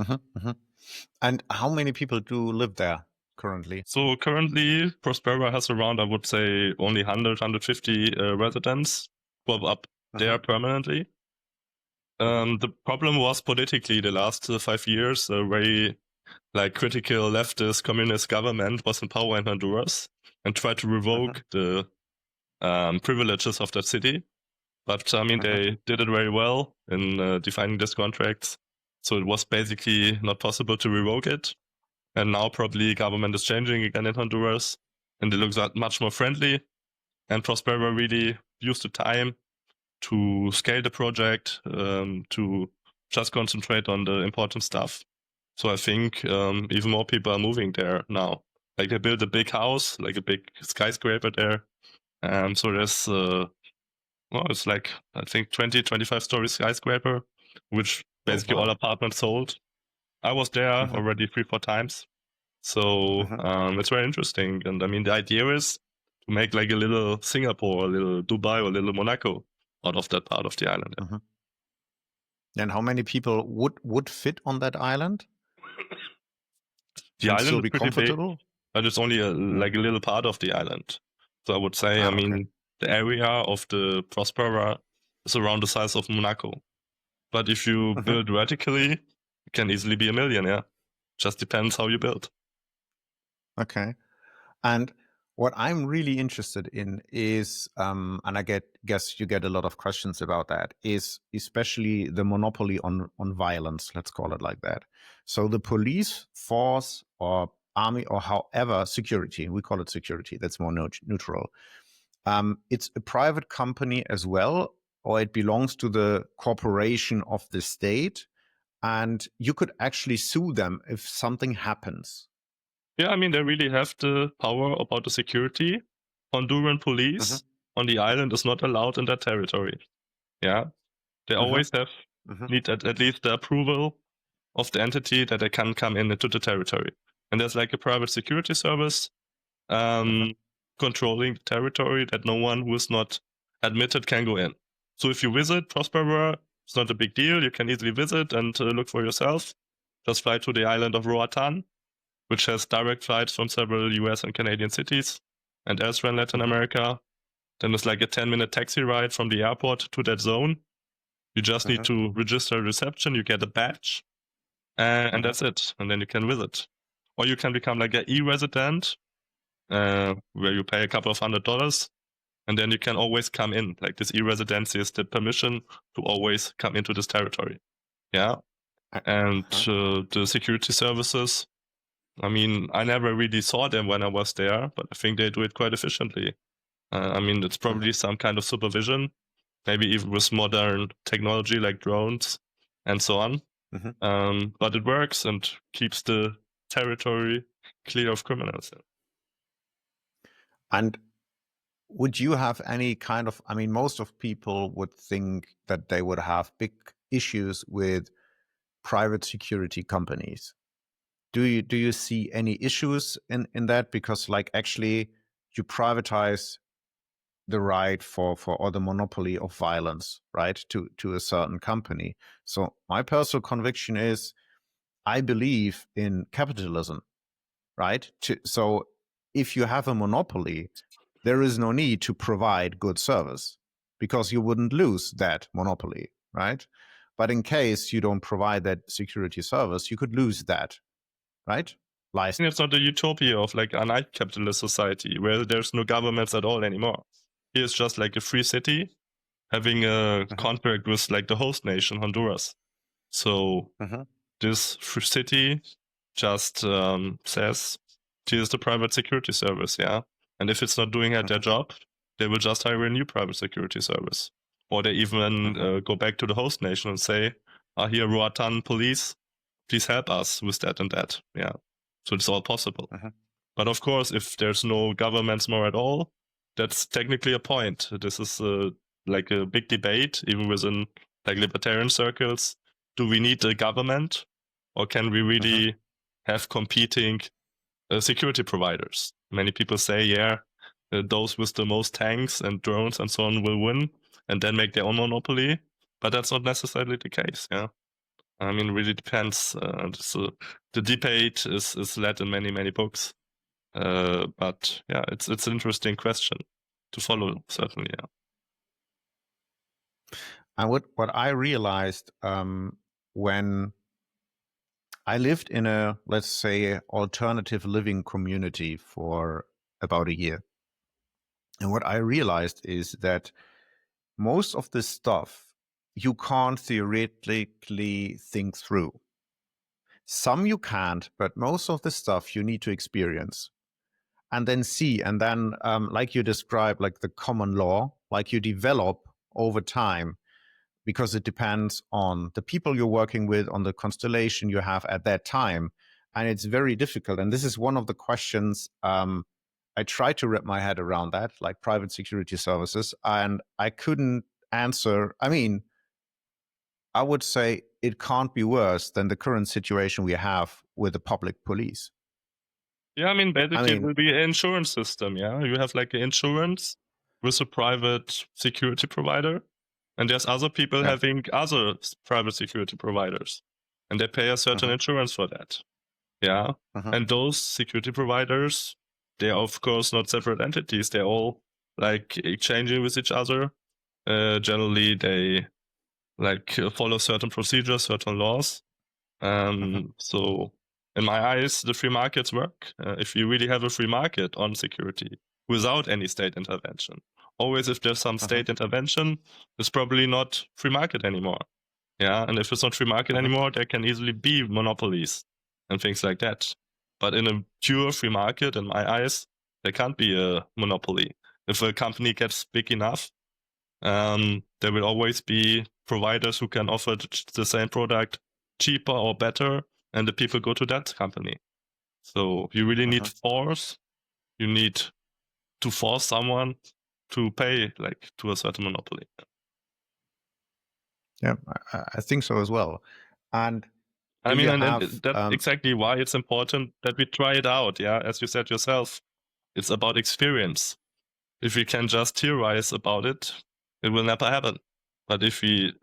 Yeah. And how many people do live there currently? So currently, Prospera has around, I would say, only 100, 150 residents who are up there permanently. The problem was politically the last 5 years, a very critical leftist communist government was in power in Honduras and tried to revoke the privileges of that city. But I mean, they did it very well in defining these contracts. So it was basically not possible to revoke it. And now probably government is changing again in Honduras and it looks much more friendly. And Prospera really used the time to scale the project, to just concentrate on the important stuff. So I think even more people are moving there now. Like they built a big house, like a big skyscraper there. So there's, it's like, I think 20, 25-story skyscraper, which basically all apartments sold. I was there already 3-4 times. So it's very interesting. And I mean, the idea is to make like a little Singapore, a little Dubai, or a little Monaco out of that part of the island. And how many people would fit on that island? The island still is be pretty comfortable? big, but it's only like a little part of the island. So I would say, I mean, the area of the Prospera is around the size of Monaco. But if you build vertically, it can easily be 1 million, yeah. Just depends how you build. Okay. And what I'm really interested in is, and I guess you get a lot of questions about that, is especially the monopoly on violence, let's call it like that. So the police force or army or however, security, we call it security, that's more neutral. It's a private company as well, or it belongs to the corporation of the state, and you could actually sue them if something happens. Yeah, I mean, they really have the power about the security. Honduran police on the island is not allowed in that territory. Yeah, they always need at least the approval of the entity that they can come into the territory. And there's like a private security service controlling the territory that no one who is not admitted can go in. So if you visit Prospera, it's not a big deal. You can easily visit and look for yourself. Just fly to the island of Roatan, which has direct flights from several US and Canadian cities and elsewhere in Latin America. Then it's like a 10-minute taxi ride from the airport to that zone. You just need to register a reception, you get a badge, and that's it. And then you can visit. Or you can become like an E-resident, where you pay a couple of $100, and then you can always come in. Like this E-residency is the permission to always come into this territory. Yeah. And the security services, I mean, I never really saw them when I was there, but I think they do it quite efficiently. I mean, it's probably some kind of supervision, maybe even with modern technology like drones and so on. But it works and keeps the territory clear of criminals. And would you have any kind of, I mean, most of people would think that they would have big issues with private security companies. Do you see any issues in that? Because like actually you privatize the right for or the monopoly of violence, right, to a certain company. So my personal conviction is I believe in capitalism, right? So if you have a monopoly, there is no need to provide good service because you wouldn't lose that monopoly, right? But in case you don't provide that security service, you could lose that, right? It's not a utopia of like an capitalist society where there's no governments at all anymore. Here's just like a free city having a contract with like the host nation, Honduras. So this free city just says, here's the private security service, yeah? And if it's not doing their job, they will just hire a new private security service. Or they even go back to the host nation and say, here, Roatan police, please help us with that and that. Yeah. So it's all possible. But of course, if there's no governments more at all, that's technically a point. This is like a big debate, even within like libertarian circles. Do we need a government, or can we really have competing security providers? Many people say, yeah, those with the most tanks and drones and so on will win, and then make their own monopoly. But that's not necessarily the case. Yeah. I mean, it really depends. The debate is led in many books. But yeah, it's an interesting question to follow, certainly. Yeah. And what I realized when I lived in a, let's say, alternative living community for about a year, and what I realized is that most of this stuff you can't theoretically think through. Some you can't, but most of the stuff you need to experience and then see. And then, like you described, like the common law, like you develop over time, because it depends on the people you're working with, on the constellation you have at that time. And it's very difficult. And this is one of the questions I try to wrap my head around, that, like private security services, and I couldn't answer. I mean, I would say it can't be worse than the current situation we have with the public police. Yeah, I mean, basically it will be an insurance system. Yeah, you have like an insurance with a private security provider, and there's other people having other private security providers, and they pay a certain insurance for that. Yeah, and those security providers, they are of course not separate entities. They're all like exchanging with each other. Generally, they like follow certain procedures, certain laws. So in my eyes, the free markets work. If you really have a free market on security without any state intervention. Always if there's some state intervention, it's probably not free market anymore. Yeah, and if it's not free market anymore, there can easily be monopolies and things like that. But in a pure free market, in my eyes, there can't be a monopoly. If a company gets big enough, there will always be providers who can offer the same product cheaper or better, and the people go to that company. So you really need force. You need to force someone to pay like to a certain monopoly. Yeah, I think so as well. And I mean, and that's exactly why it's important that we try it out. Yeah, as you said yourself, it's about experience. If we can just theorize about it, it will never happen. But if we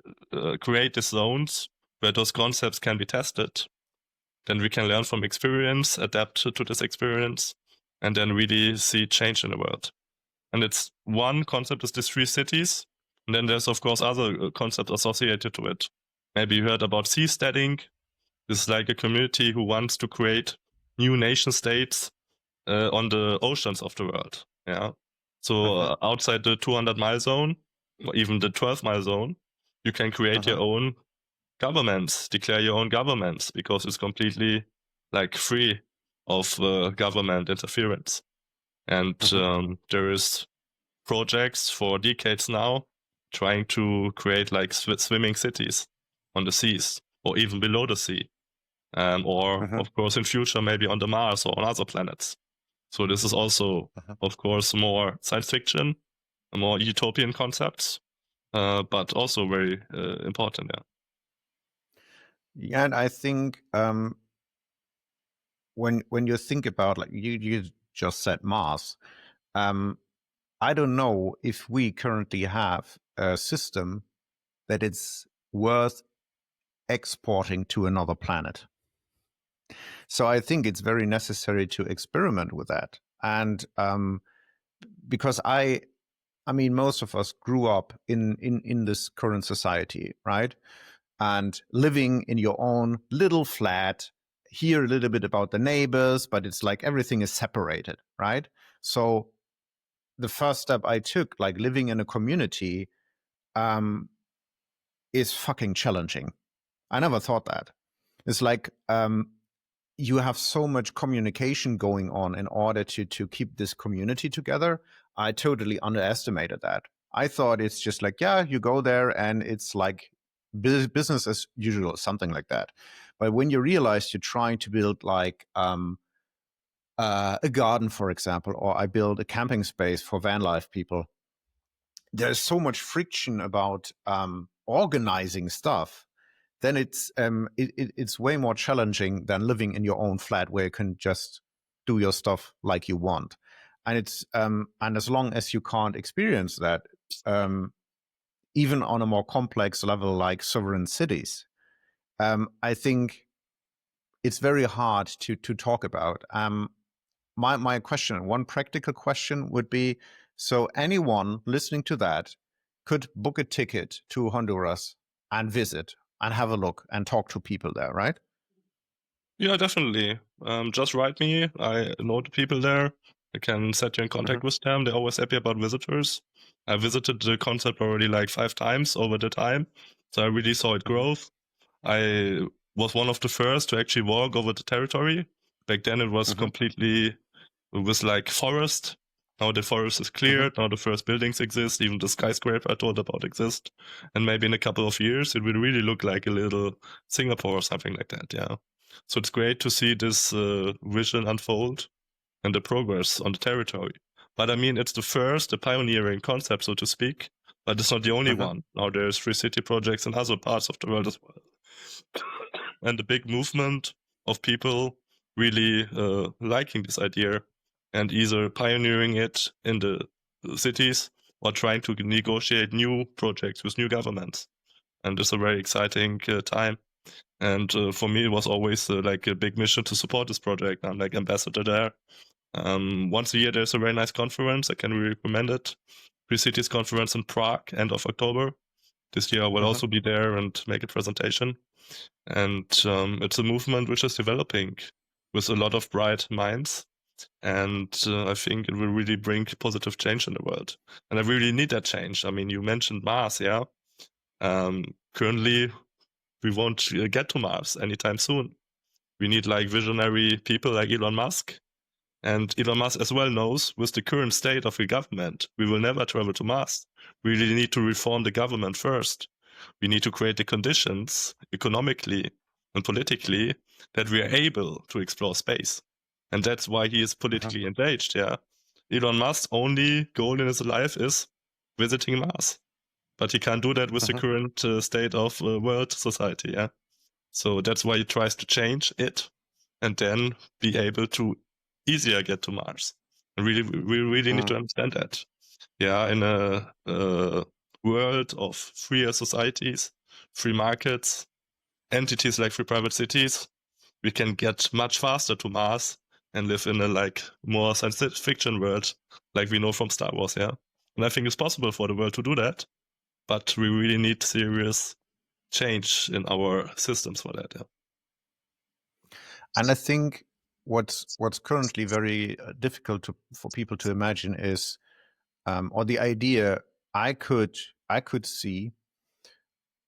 create these zones where those concepts can be tested, then we can learn from experience, adapt to this experience, and then really see change in the world. And it's one concept is these 3 cities, and then there's of course other concepts associated to it. Maybe you heard about seasteading. This is like a community who wants to create new nation states on the oceans of the world. Yeah. So outside the 200-mile zone, or even the 12-mile zone, you can create your own governments, declare your own governments, because it's completely like free of government interference. And there is projects for decades now trying to create like swimming cities on the seas or even below the sea. Or of course in future maybe on the Mars or on other planets. So this is also of course more science fiction, more utopian concepts, but also very important. Yeah, and I think when you think about, like you just said Mars, I don't know if we currently have a system that it's worth exporting to another planet. So I think it's very necessary to experiment with that. And because I mean, most of us grew up in this current society, right? And living in your own little flat, hear a little bit about the neighbors, but it's like everything is separated, right? So the first step I took, like living in a community, is fucking challenging. I never thought that. It's like you have so much communication going on in order to keep this community together. I totally underestimated that. I thought it's just like, yeah, you go there and it's like business as usual, something like that. But when you realize you're trying to build like a garden, for example, or I build a camping space for van life people, there's so much friction about organizing stuff. Then it's way more challenging than living in your own flat where you can just do your stuff like you want. And it's and as long as you can't experience that, even on a more complex level like sovereign cities, I think it's very hard to talk about. My question, one practical question would be: so anyone listening to that could book a ticket to Honduras and visit and have a look and talk to people there, right? Yeah, definitely. Just write me. I know the people there. I can set you in contact with them. They're always happy about visitors. I visited the concept already like 5 times over the time, so I really saw it grow. I was one of the first to actually walk over the territory. Back then it was completely, it was like forest. Now the forest is cleared. Now the first buildings exist. Even the skyscraper I told about exist. And maybe in a couple of years it will really look like a little Singapore or something like that. Yeah. So it's great to see this vision unfold and the progress on the territory. But I mean, it's the pioneering concept, so to speak. But it's not the only one. Now there's free city projects in other parts of the world as well. And the big movement of people really liking this idea and either pioneering it in the cities or trying to negotiate new projects with new governments. And it's a very exciting time. And for me, it was always like a big mission to support this project. I'm like ambassador there. Once a year, there's a very nice conference. I can really recommend it. Free Cities Conference in Prague, end of October. This year I will also be there and make a presentation. And it's a movement which is developing with a lot of bright minds. And I think it will really bring positive change in the world. And I really need that change. I mean, you mentioned Mars, yeah? Currently, we won't get to Mars anytime soon. We need like visionary people like Elon Musk. And Elon Musk as well knows with the current state of the government, we will never travel to Mars. We really need to reform the government first. We need to create the conditions economically and politically that we are able to explore space. And that's why he is politically engaged, yeah. Elon Musk's only goal in his life is visiting Mars. But he can't do that with the current state of world society, yeah. So that's why he tries to change it and then be able to easier get to Mars. And we really need to understand that. Yeah, in a world of freer societies, free markets, entities like free private cities, we can get much faster to Mars and live in a like more science fiction world like we know from Star Wars, yeah. And I think it's possible for the world to do that, but we really need serious change in our systems for that, yeah. And I think what's currently very difficult for people to imagine is, or the idea I could see,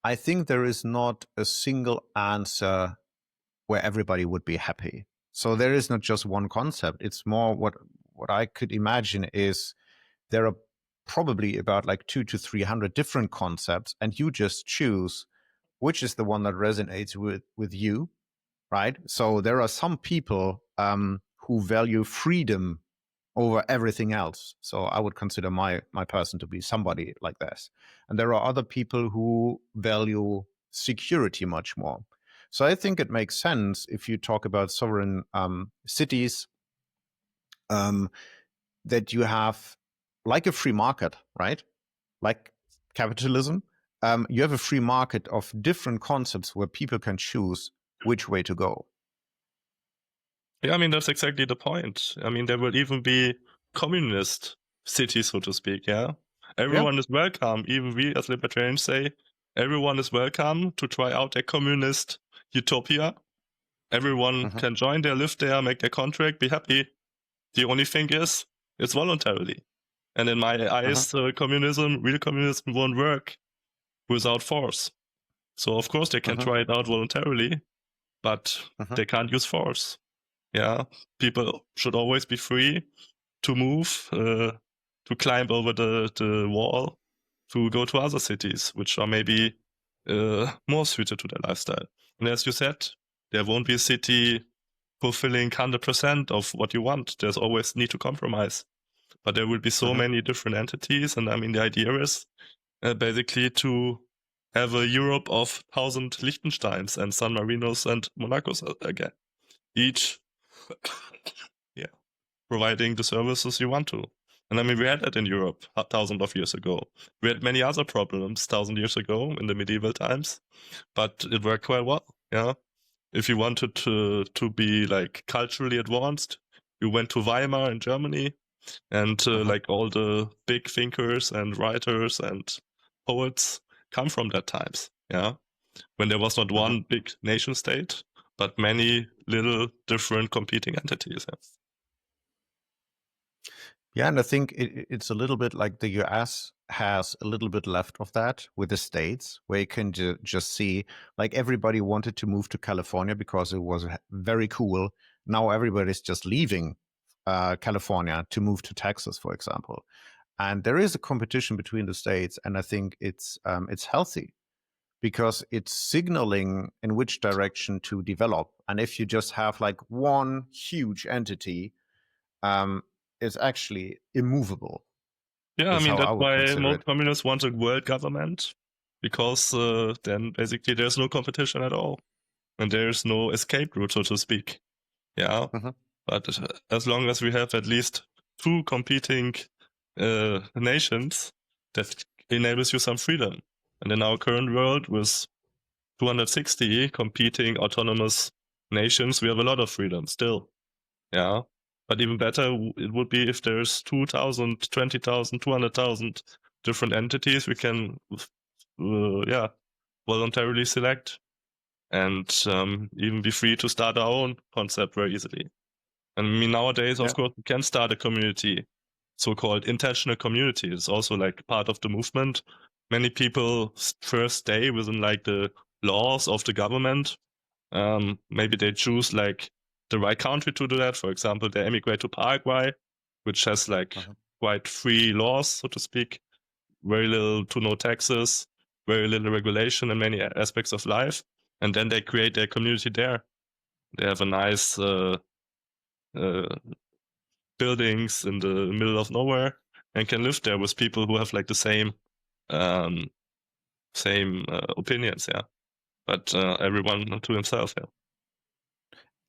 I think there is not a single answer where everybody would be happy. So there is not just one concept. It's more what I could imagine is there are probably about like 200 to 300 different concepts, and you just choose which is the one that resonates with you, right? So there are some people who value freedom over everything else. So I would consider my person to be somebody like this. And there are other people who value security much more. So I think it makes sense if you talk about sovereign cities, that you have like a free market, right? Like capitalism. You have a free market of different concepts where people can choose which way to go. Yeah, I mean, that's exactly the point. I mean, there will even be communist cities, so to speak, yeah? Everyone is welcome. Even we as libertarians say, everyone is welcome to try out a communist utopia. Everyone can join there, live there, make their contract, be happy. The only thing is, it's voluntarily. And in my eyes, real communism won't work without force. So of course they can try it out voluntarily, but they can't use force. Yeah, people should always be free to move, to climb over the wall, to go to other cities, which are maybe more suited to their lifestyle. And as you said, There won't be a city fulfilling 100% of what you want. There's always need to compromise. But there will be so many different entities. And I mean, the idea is basically to have a Europe of 1,000 Liechtensteins and San Marinos and Monacos again. Each providing the services you want to. And I mean, we had that in Europe thousands of years ago. We had many other problems 1,000 years ago in the medieval times, but it worked quite well. Yeah. If you wanted to be like culturally advanced, you went to Weimar in Germany, and like all the big thinkers and writers and poets come from that times. Yeah. When there was not one big nation state, but many little different competing entities. Yeah. Yeah, and I think it's a little bit like the US has a little bit left of that with the states, where you can just see, like, everybody wanted to move to California because it was very cool. Now everybody's just leaving California to move to Texas, for example. And there is a competition between the states, and I think it's healthy because it's signaling in which direction to develop. And if you just have like one huge entity, is actually immovable. Yeah, I Is mean, how I that's would why consider most it. communists want a world government, because then basically there's no competition at all. And there's no escape route, so to speak. Yeah. But as long as we have at least two competing nations, that enables you some freedom. And in our current world, with 260 competing autonomous nations, we have a lot of freedom still. Yeah. But even better, it would be if there's 2,000, 20,000, 200,000 different entities we can, voluntarily select, and even be free to start our own concept very easily. And I mean, nowadays, of course, we can start a community, so-called intentional community. It's also like part of the movement. Many people first stay within like the laws of the government. Maybe they choose like the right country to do that. For example, they emigrate to Paraguay, which has like quite free laws, so to speak, very little to no taxes, very little regulation in many aspects of life. And then they create their community there. They have a nice buildings in the middle of nowhere and can live there with people who have like the same opinions. Yeah. But everyone to himself. Yeah.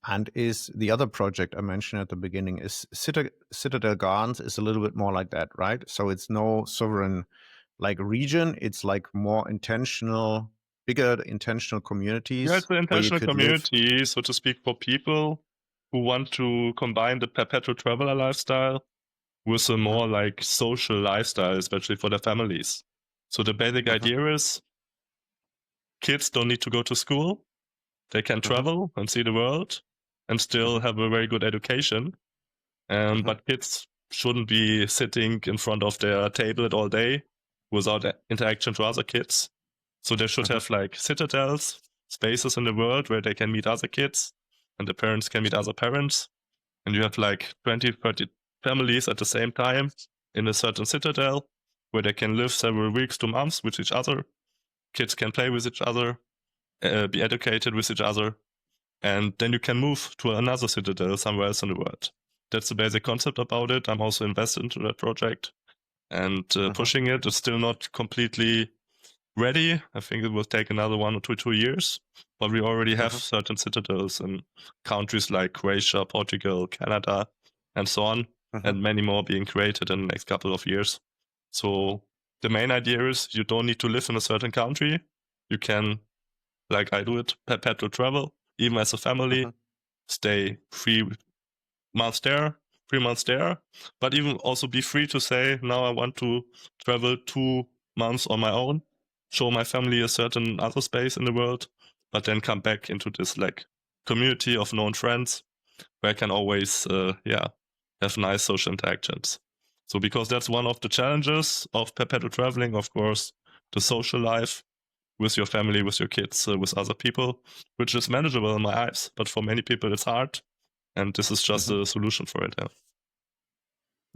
And is the other project I mentioned at the beginning is Citadel Gardens is a little bit more like that, right? So it's no sovereign like region. It's like more intentional, bigger intentional communities. Yeah, it's an where you intentional could community, live. so to speak, for people who want to combine the perpetual traveler lifestyle with a more like social lifestyle, especially for their families. So the basic idea is kids don't need to go to school. They can travel and see the world and still have a very good education. But kids shouldn't be sitting in front of their tablet all day without interaction to other kids. So they should have like citadels, spaces in the world where they can meet other kids and the parents can meet other parents. And you have like 20, 30 families at the same time in a certain citadel where they can live several weeks to months with each other. Kids can play with each other, be educated with each other. And then you can move to another citadel somewhere else in the world. That's the basic concept about it. I'm also invested into that project and pushing it. It's still not completely ready. I think it will take another 1 or 2 years, but we already have certain citadels in countries like Croatia, Portugal, Canada, and so on, and many more being created in the next couple of years. So the main idea is you don't need to live in a certain country. You can, like I do it, perpetual travel, even as a family, stay 3 months there, 3 months there, but even also be free to say, now I want to travel 2 months on my own, show my family a certain other space in the world, but then come back into this like community of known friends where I can always, have nice social interactions. So because that's one of the challenges of perpetual traveling, of course, the social life with your family, with your kids, with other people, which is manageable in my eyes. But for many people, it's hard. And this is just a solution for it. Yeah.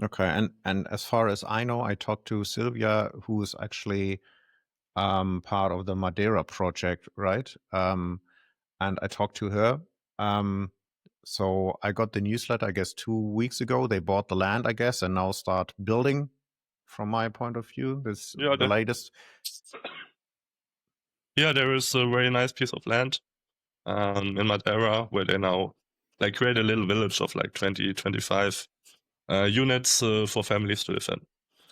Okay. And as far as I know, I talked to Sylvia, who is actually part of the Madeira project, right? and I talked to her. So I got the newsletter, I guess, 2 weeks ago. They bought the land, I guess, and now start building. From my point of view, this the latest. Yeah, there is a very nice piece of land in Madeira where they now like create a little village of like 20, 25 units for families to live in.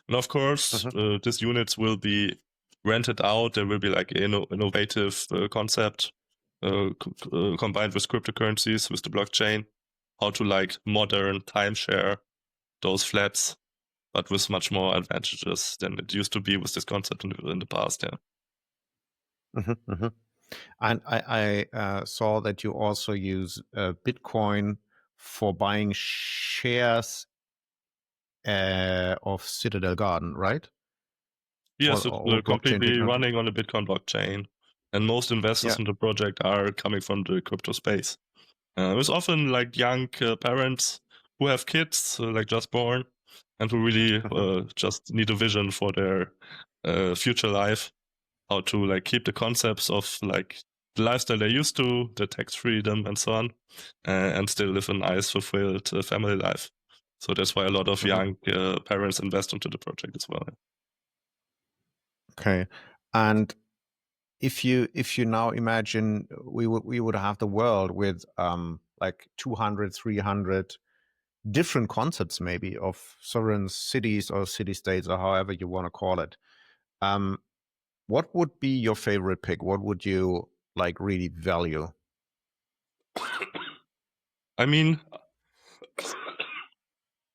And of course, these units will be rented out. There will be like an innovative concept combined with cryptocurrencies, with the blockchain, how to like modern timeshare those flats, but with much more advantages than it used to be with this concept in the past. Yeah. And I saw that you also use Bitcoin for buying shares of Citadel Garden, right? Yes, it's completely running on the Bitcoin blockchain. And most investors in the project are coming from the crypto space. It's often like young parents who have kids, like just born, and who really just need a vision for their future life, how to like keep the concepts of like the lifestyle they're used to, the tax freedom and so on, and still live a nice, fulfilled family life. So that's why a lot of young parents invest into the project as well. Okay, and if you now imagine we would have the world with like 200, 300 different concepts maybe of sovereign cities or city-states or however you want to call it. What would be your favorite pick? What would you like really value? I mean,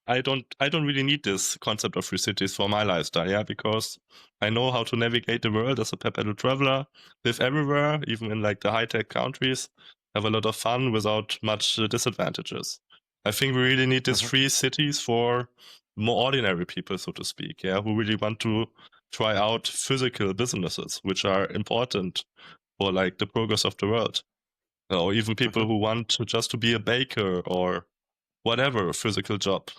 I don't really need this concept of free cities for my lifestyle, yeah, because I know how to navigate the world as a perpetual traveler, live everywhere, even in like the high-tech countries, have a lot of fun without much disadvantages. I think we really need these free cities for more ordinary people, so to speak, yeah, who really want to try out physical businesses, which are important for like the progress of the world. Or even people who want to just to be a baker or whatever physical job,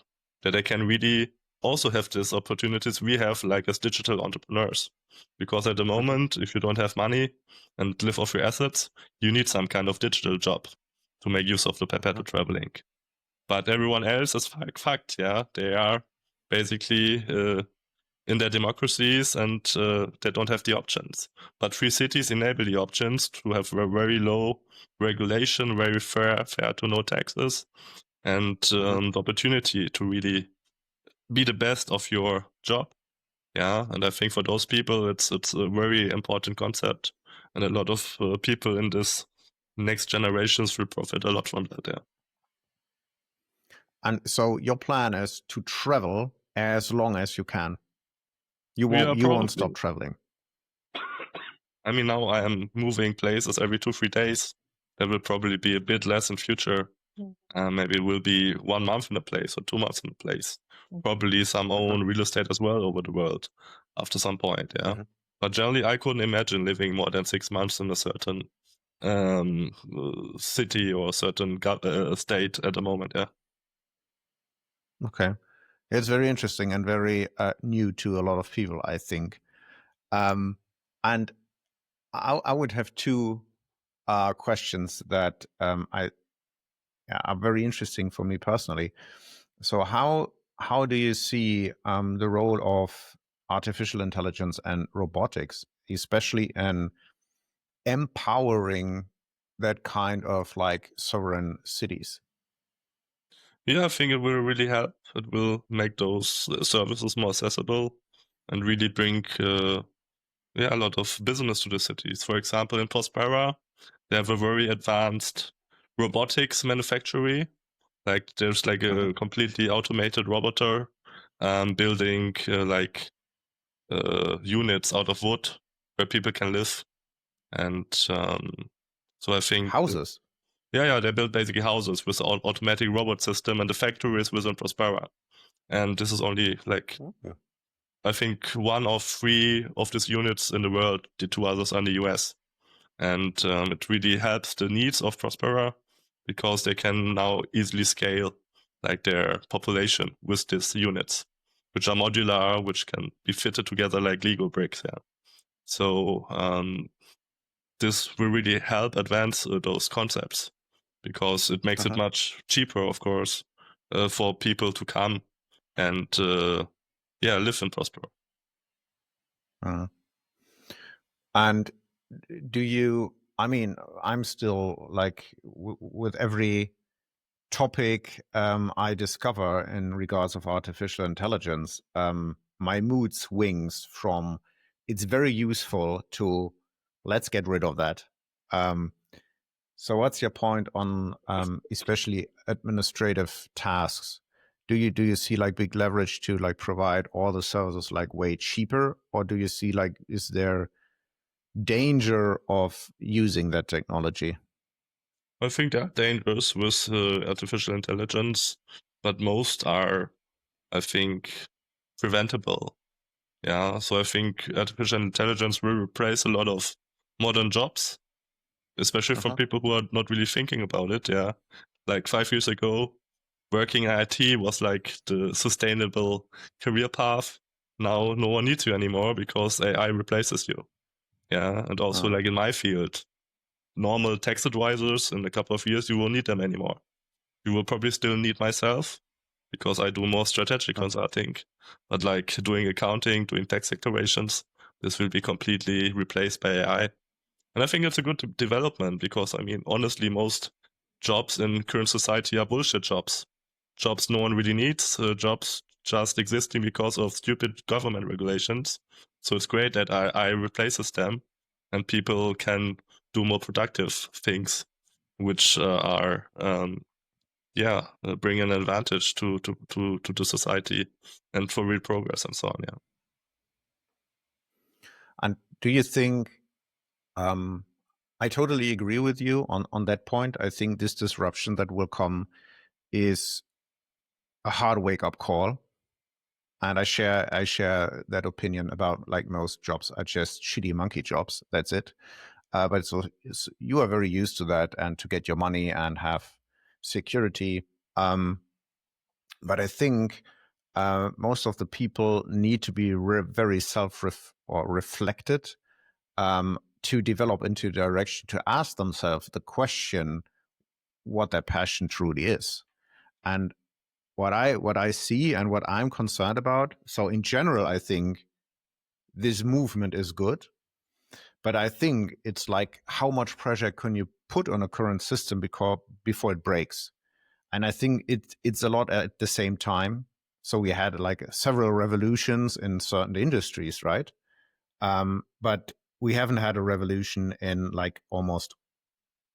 that they can really also have these opportunities we have like as digital entrepreneurs. Because at the moment, if you don't have money and live off your assets, you need some kind of digital job to make use of the perpetual traveling. But everyone else is fucked, yeah. They are basically in their democracies and they don't have the options. But free cities enable the options to have a very low regulation, very fair to no taxes, and the opportunity to really be the best of your job. Yeah, and I think for those people, it's a very important concept, and a lot of people in this next generations will profit a lot from that. Yeah. And so your plan is to travel as long as you can. You won't stop traveling. I mean, now I am moving places every 2-3 days. There will probably be a bit less in future. Maybe it will be 1 month in a place or 2 months in a place. Probably some own real estate as well over the world after some point, yeah. But generally, I couldn't imagine living more than 6 months in a certain city or a certain state at the moment, yeah. Okay. It's very interesting and very new to a lot of people, I think. And I would have two questions that are very interesting for me personally. So how do you see the role of artificial intelligence and robotics, especially in empowering that kind of like sovereign cities? Yeah, I think it will really help. It will make those services more accessible and really bring a lot of business to the cities. For example, in Prospera, they have a very advanced robotics manufactory. Like there's like a completely automated roboter building units out of wood where people can live. And so I think houses. Yeah, they build basically houses with an automatic robot system, and the factory is within Prospera. And this is only like, I think 1 of 3 of these units in the world. The 2 others are in the US. And it really helps the needs of Prospera because they can now easily scale like their population with these units, which are modular, which can be fitted together like Lego bricks. Yeah. So this will really help advance those concepts, because it makes it much cheaper, of course, for people to come and live in Prospera. And do you, I mean, I'm still like with every topic I discover in regards of artificial intelligence, my mood swings from it's very useful to let's get rid of that. So what's your point on especially administrative tasks? Do you see like big leverage to like provide all the services like way cheaper, or do you see like is there danger of using that technology? I think there are dangers with artificial intelligence, but most are, I think, preventable. Yeah, so I think artificial intelligence will replace a lot of modern jobs, especially from people who are not really thinking about it. Yeah, like 5 years ago, working in IT was like the sustainable career path. Now no one needs you anymore because AI replaces you. Yeah, and also like in my field, normal tax advisors in a couple of years, you won't need them anymore. You will probably still need myself because I do more strategic consulting, but like doing accounting, doing tax declarations, this will be completely replaced by AI. And I think it's a good development because, I mean, honestly, most jobs in current society are bullshit jobs. Jobs no one really needs, jobs just existing because of stupid government regulations. So it's great that AI replaces them and people can do more productive things, which are bring an advantage to the society and for real progress and so on. Yeah. And do you think? I totally agree with you on that point. I think this disruption that will come is a hard wake up call, and I share that opinion about like most jobs are just shitty monkey jobs. That's it. But you are very used to that and to get your money and have security. But I think most of the people need to be very reflected to develop into a direction to ask themselves the question what their passion truly is. And what I see and what I'm concerned about. So in general, I think this movement is good. But I think it's like how much pressure can you put on a current system before it breaks? And I think it's a lot at the same time. So we had like several revolutions in certain industries, right? But we haven't had a revolution in like almost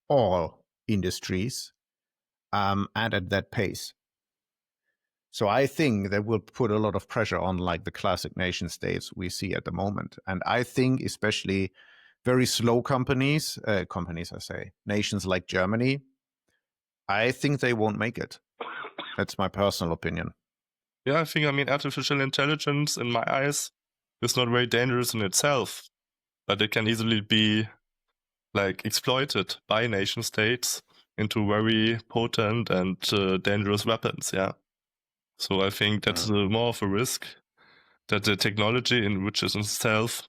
all industries and at that pace. So I think that will put a lot of pressure on like the classic nation states we see at the moment. And I think especially very slow nations like Germany, I think they won't make it. That's my personal opinion. Yeah, I think, I mean, artificial intelligence, in my eyes, is not very dangerous in itself, but it can easily be like exploited by nation states into very potent and dangerous weapons. Yeah. So I think that's more of a risk that the technology, in which is itself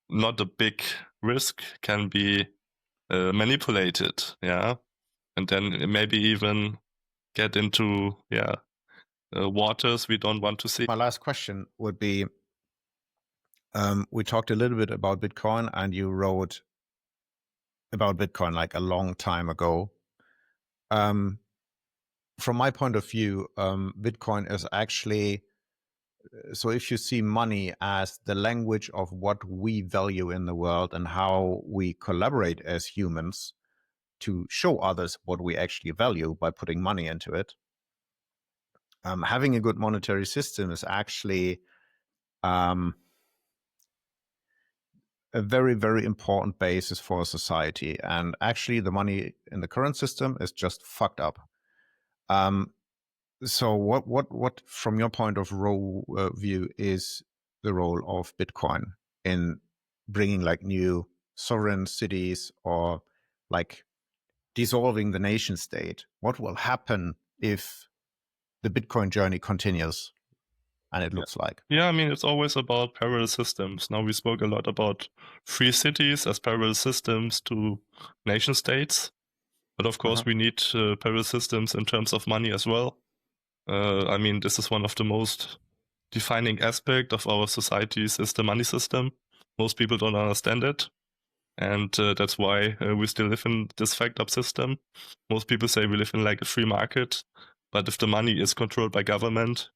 not a big risk, can be manipulated. Yeah. And then maybe even get into waters we don't want to see. My last question would be, we talked a little bit about Bitcoin and you wrote about Bitcoin like a long time ago. From my point of view, Bitcoin is actually, so if you see money as the language of what we value in the world and how we collaborate as humans to show others what we actually value by putting money into it, having a good monetary system is actually a very, very important basis for a society. And actually, the money in the current system is just fucked up. So, what, from your point of view, is the role of Bitcoin in bringing like new sovereign cities or like dissolving the nation state? What will happen if the Bitcoin journey continues? and it looks like. Yeah, I mean, it's always about parallel systems. Now we spoke a lot about free cities as parallel systems to nation states. But of course, we need parallel systems in terms of money as well. I mean, this is one of the most defining aspect of our societies is the money system. Most people don't understand it. And that's why we still live in this fact-up system. Most people say we live in like a free market. But if the money is controlled by government,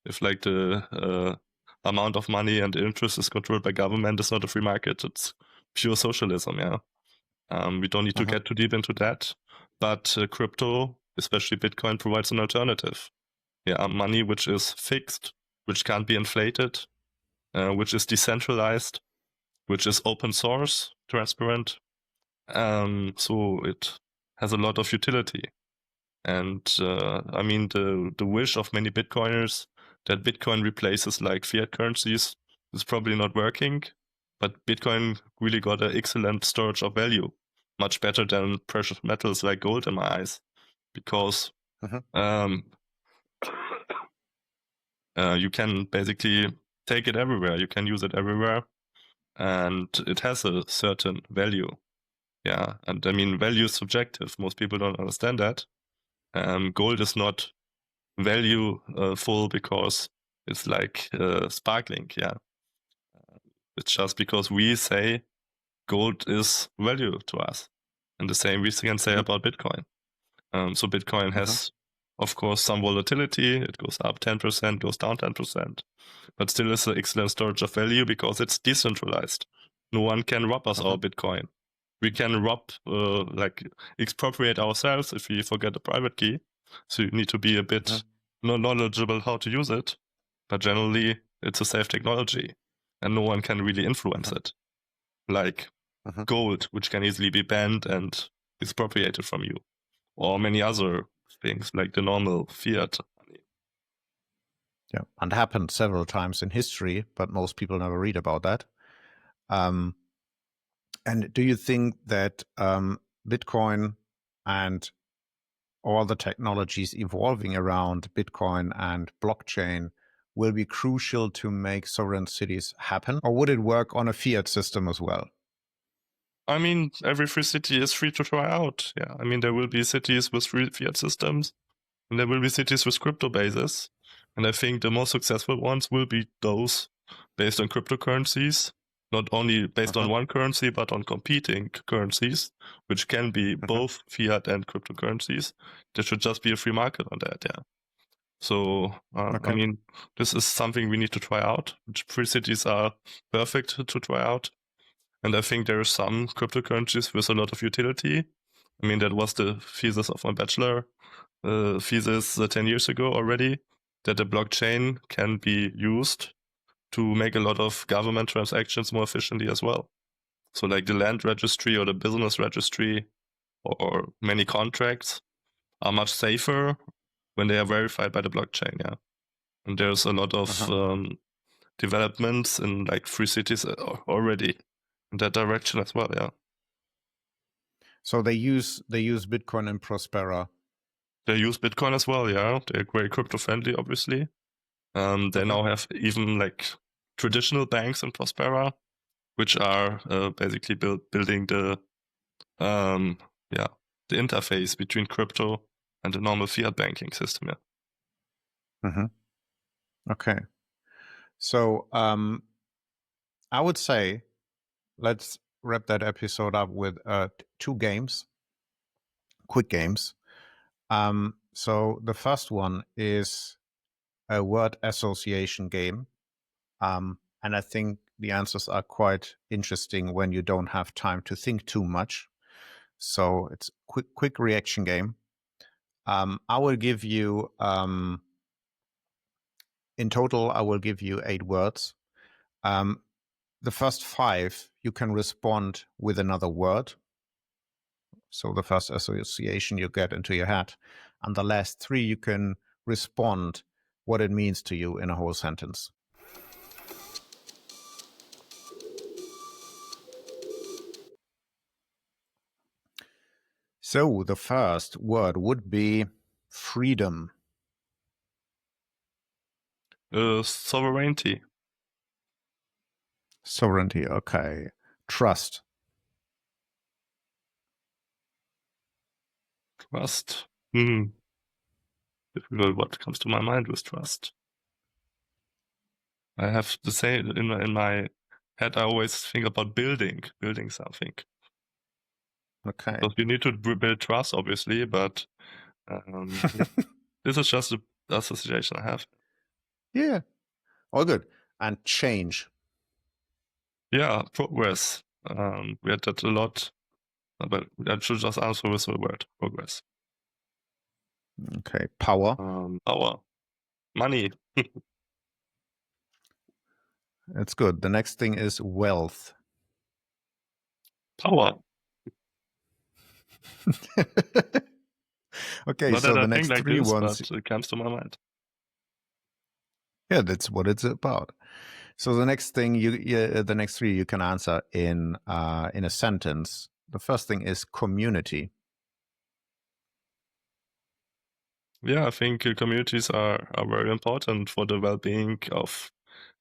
if like the amount of money and the interest is controlled by government, it's not a free market. It's pure socialism, yeah. We don't need to get too deep into that. But crypto, especially Bitcoin, provides an alternative. Yeah, money which is fixed, which can't be inflated, which is decentralized, which is open source, transparent. So it has a lot of utility. And I mean, the wish of many Bitcoiners that Bitcoin replaces like fiat currencies is probably not working. But Bitcoin really got an excellent storage of value, much better than precious metals like gold in my eyes, because you can basically take it everywhere. You can use it everywhere, and it has a certain value. Yeah, and I mean, value is subjective. Most people don't understand that. Gold is not value full because it's like sparkling. Yeah, it's just because we say gold is value to us, and the same we can say about Bitcoin. So Bitcoin has, of course, some volatility. It goes up 10%, goes down 10%, but still is an excellent storage of value because it's decentralized. No one can rob us our Bitcoin. We can like expropriate ourselves if we forget a private key. So you need to be a bit knowledgeable how to use it. But generally, it's a safe technology, and no one can really influence it. Like gold, which can easily be banned and expropriated from you, or many other things like the normal fiat money. Yeah, and happened several times in history, but most people never read about that. And do you think that Bitcoin and all the technologies evolving around Bitcoin and blockchain will be crucial to make sovereign cities happen? Or would it work on a fiat system as well? I mean, every free city is free to try out. Yeah, I mean, there will be cities with free fiat systems, and there will be cities with crypto bases. And I think the most successful ones will be those based on cryptocurrencies, not only based on one currency, but on competing currencies, which can be both fiat and cryptocurrencies. There should just be a free market on that, yeah. So, I mean, this is something we need to try out. Free cities are perfect to try out. And I think there are some cryptocurrencies with a lot of utility. I mean, that was the thesis of my bachelor thesis 10 years ago already, that the blockchain can be used to make a lot of government transactions more efficiently as well. So like the land registry or the business registry or many contracts are much safer when they are verified by the blockchain, yeah. And there's a lot of developments in like free cities already in that direction as well, yeah. So they use Bitcoin and Prospera. They use Bitcoin as well, yeah. They're very crypto friendly, obviously. They now have even like traditional banks in Prospera, which are basically building the the interface between crypto and the normal fiat banking system. Yeah. Okay. So I would say let's wrap that episode up with 2 games, quick games. So the first one is a word association game. And I think the answers are quite interesting when you don't have time to think too much. So it's quick reaction game. I will give you, in total, I will give you 8 words. The first 5, you can respond with another word. So the first association you get into your head. And the last 3, you can respond what it means to you in a whole sentence. So the first word would be freedom. Sovereignty. Sovereignty, okay. Trust. Trust. Difficult. What comes to my mind with trust? I have to say in my head, I always think about building something. Okay. Because you need to build trust, obviously, but yeah. This is just the association I have. Yeah, all good. And change. Yeah, progress. We had that a lot, but I should just answer with the word progress. Okay, power. Power. Money. That's good. The next thing is wealth. Power. Okay, Not so that the I next think like three this, ones. but it comes to my mind. Yeah, that's what it's about. So the next thing the next three you can answer in a sentence. The first thing is community. Yeah, I think communities are very important for the well-being of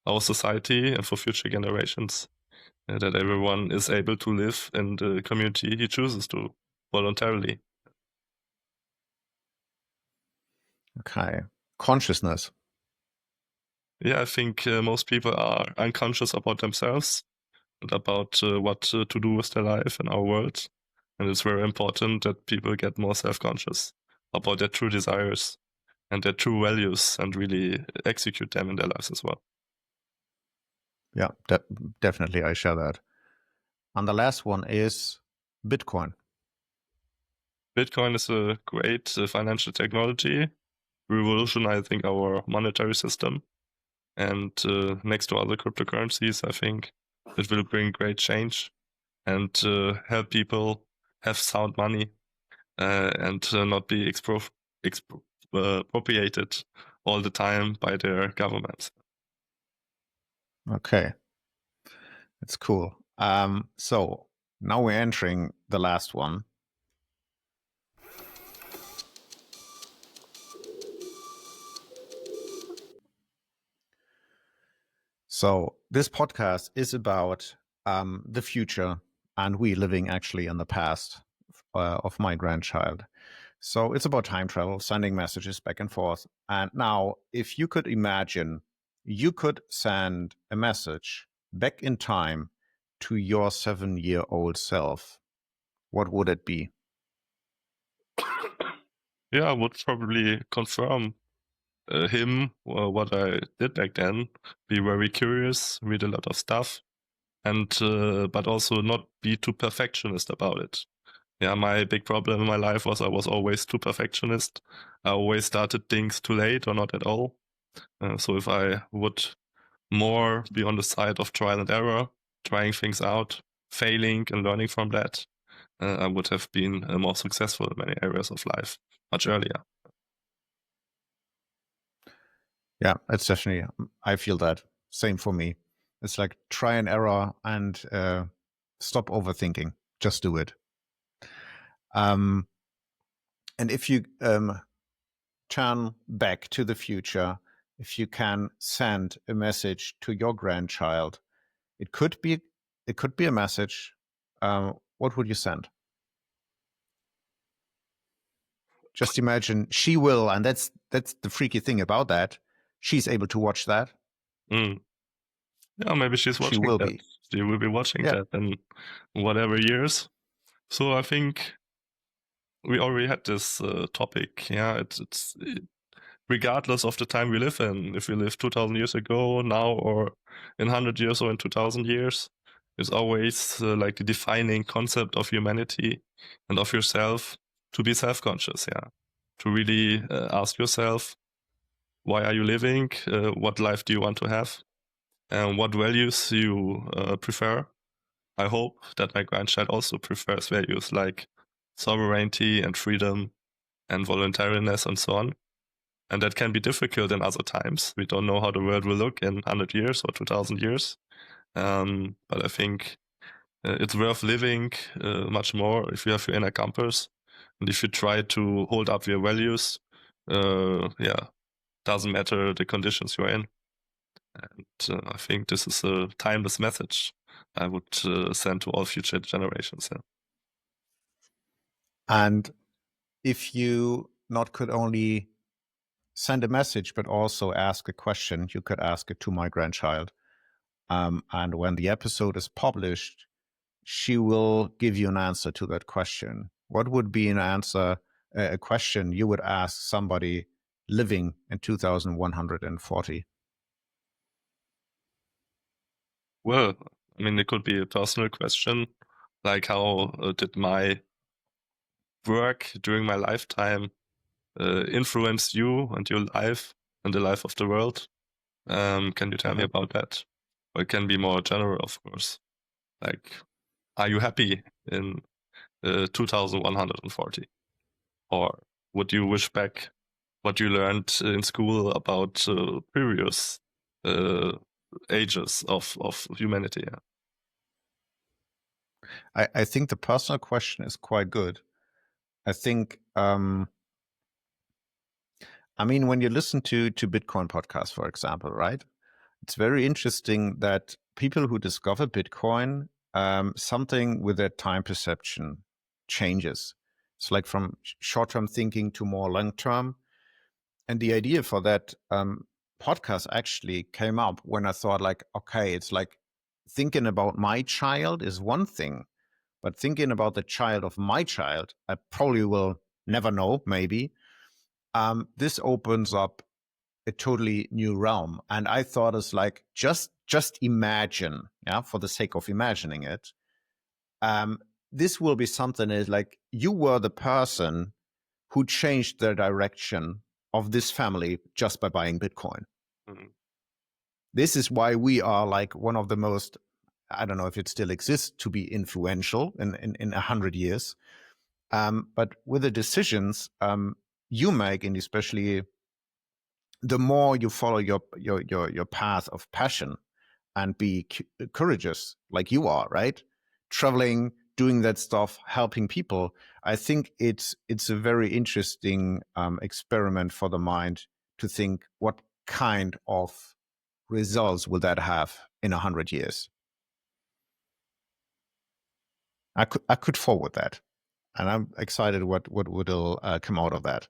our society and for future generations. That everyone is able to live in the community he chooses to voluntarily. Okay, consciousness. Yeah, I think most people are unconscious about themselves and about what to do with their life in our world. And it's very important that people get more self-conscious about their true desires and their true values and really execute them in their lives as well. Yeah, definitely, I share that. And the last one is Bitcoin. Bitcoin is a great financial technology, revolutionizing our monetary system. And next to other cryptocurrencies, I think it will bring great change and help people have sound money and not be expropriated all the time by their governments. Okay, that's cool. So now we're entering the last one. So this podcast is about the future and we living actually in the past of my grandchild. So it's about time travel, sending messages back and forth. And now, if you could imagine, you could send a message back in time to your 7-year-old self. What would it be? Yeah, I would probably confirm him what I did back then. Be very curious, read a lot of stuff, and but also not be too perfectionist about it. Yeah, my big problem in my life was I was always too perfectionist. I always started things too late or not at all. So if I would more be on the side of trial and error, trying things out, failing and learning from that, I would have been more successful in many areas of life much earlier. Yeah, it's definitely, I feel that. Same for me. It's like try and error and stop overthinking. Just do it. And if you turn back to the future, if you can send a message to your grandchild, it could be a message. What would you send? Just imagine she will, and that's the freaky thing about that. She's able to watch that. Yeah, maybe she's watching She will that. be. She will be watching that in whatever years. So I think we already had this topic. Yeah, it's regardless of the time we live in. If we live 2,000 years ago, now, or in 100 years or in 2,000 years, is always like the defining concept of humanity and of yourself to be self-conscious. Yeah, to really ask yourself, why are you living? What life do you want to have? And what values you prefer? I hope that my grandchild also prefers values like sovereignty and freedom and voluntariness and so on. And that can be difficult in other times. We don't know how the world will look in 100 years or 2,000 years. But I think it's worth living much more if you have your inner compass. And if you try to hold up your values, yeah, doesn't matter the conditions you're in. And I think this is a timeless message I would send to all future generations. Yeah. And if you not could only send a message, but also ask a question, you could ask it to my grandchild. And when the episode is published, she will give you an answer to that question. What would be an answer, a question you would ask somebody living in 2140? Well, I mean, it could be a personal question, like how did my work during my lifetime influence you and your life and the life of the world? Can you tell me about that? Or it can be more general, of course. Like, are you happy in 2140? Or would you wish back what you learned in school about previous ages of humanity? Yeah. I think the personal question is quite good. I think, I mean, when you listen to Bitcoin podcasts, for example, right? It's very interesting that people who discover Bitcoin, something with their time perception changes. It's like from short-term thinking to more long-term. And the idea for that podcast actually came up when I thought like, okay, it's like thinking about my child is one thing, but thinking about the child of my child, I probably will never know, maybe. This opens up a totally new realm. And I thought it's like, just imagine, yeah, for the sake of imagining it. This will be something is like you were the person who changed the direction of this family just by buying Bitcoin. Mm-hmm. This is why we are like one of the most, I don't know if it still exists to be influential in 100 years. But with the decisions you make, and especially the more you follow your path of passion and be courageous like you are, right? Traveling, doing that stuff, helping people. I think it's a very interesting experiment for the mind to think what kind of results will that have in 100 years. I could forward that, and I'm excited what will come out of that.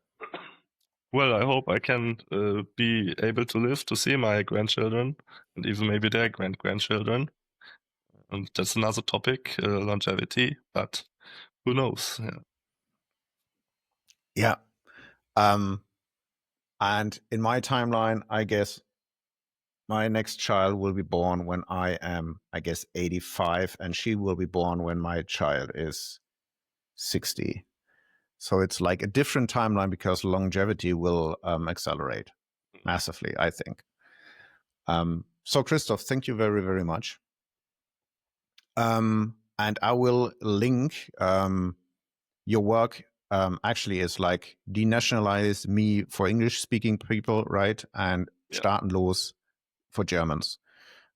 Well, I hope I can be able to live to see my grandchildren and even maybe their grandchildren. And that's another topic, longevity, but who knows? Yeah. And in my timeline, I guess my next child will be born when I am, I guess, 85, and she will be born when my child is 60. So it's like a different timeline because longevity will accelerate massively, I think. So Christoph, thank you very, very much. And I will link your work. Actually is like denationalize me for English-speaking people, right? And Staatenlos for Germans.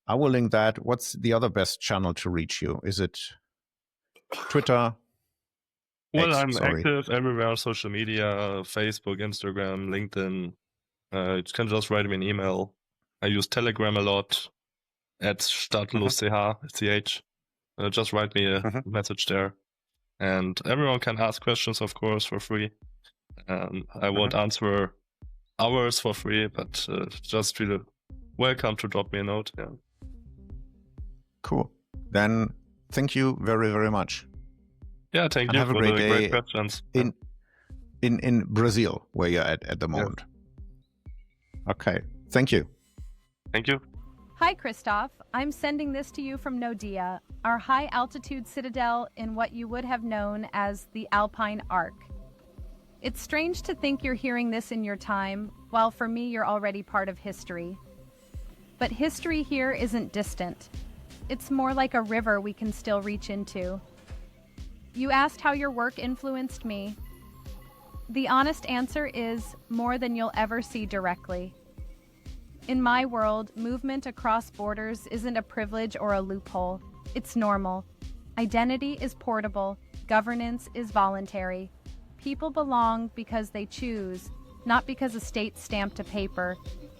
I will link that. What's the other best channel to reach you? Is it Twitter? Well, I'm active everywhere on social media, Facebook, Instagram, LinkedIn. You can just write me an email. I use Telegram a lot at staatenlos.ch. Just write me a message there. And everyone can ask questions, of course, for free. I won't answer hours for free, but just feel welcome to drop me a note. Yeah. Cool. Then thank you very, very much. Yeah, thank and you have for a great the day great questions. In Brazil, where you're at the moment. Yeah. Okay. Thank you. Thank you. Hi, Christoph. I'm sending this to you from Nodia, our high-altitude citadel in what you would have known as the Alpine Arc. It's strange to think you're hearing this in your time, while for me you're already part of history. But history here isn't distant. It's more like a river we can still reach into. You asked how your work influenced me. The honest answer is more than you'll ever see directly. In my world, movement across borders isn't a privilege or a loophole. It's normal. Identity is portable. Governance is voluntary. People belong because they choose, not because a state stamped a paper.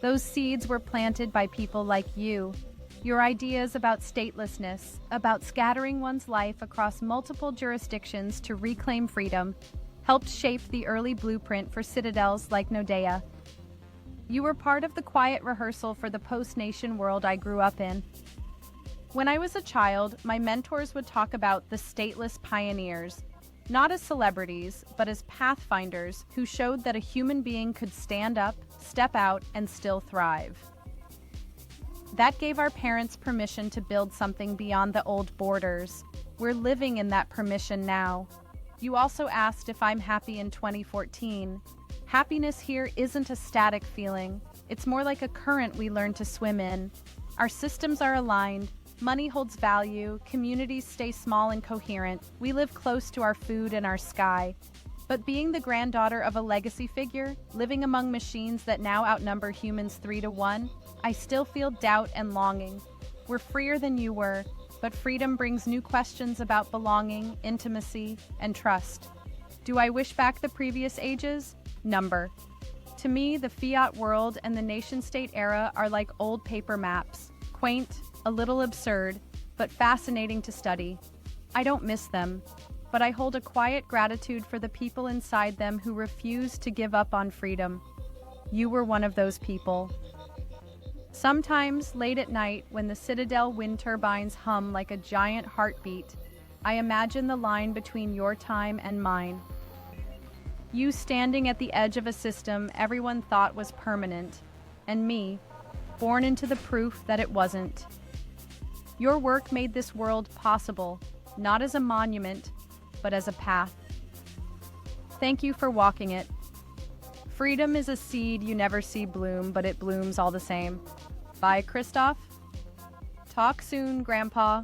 Those seeds were planted by people like you. Your ideas about statelessness, about scattering one's life across multiple jurisdictions to reclaim freedom, helped shape the early blueprint for citadels like Nodea. You were part of the quiet rehearsal for the post-nation world I grew up in. When I was a child, my mentors would talk about the stateless pioneers, not as celebrities, but as pathfinders who showed that a human being could stand up, step out, and still thrive. That gave our parents permission to build something beyond the old borders. We're living in that permission now. You also asked if I'm happy in 2014. Happiness here isn't a static feeling. It's more like a current we learn to swim in. Our systems are aligned. Money holds value. Communities stay small and coherent. We live close to our food and our sky. But being the granddaughter of a legacy figure, living among machines that now outnumber humans 3-1, I still feel doubt and longing. We're freer than you were, but freedom brings new questions about belonging, intimacy, and trust. Do I wish back the previous ages? Number. To me, the fiat world and the nation-state era are like old paper maps, quaint, a little absurd, but fascinating to study. I don't miss them, but I hold a quiet gratitude for the people inside them who refused to give up on freedom. You were one of those people. Sometimes, late at night, when the Citadel wind turbines hum like a giant heartbeat, I imagine the line between your time and mine. You standing at the edge of a system everyone thought was permanent, and me, born into the proof that it wasn't. Your work made this world possible, not as a monument, but as a path. Thank you for walking it. Freedom is a seed you never see bloom, but it blooms all the same. Bye, Christoph. Talk soon, Grandpa.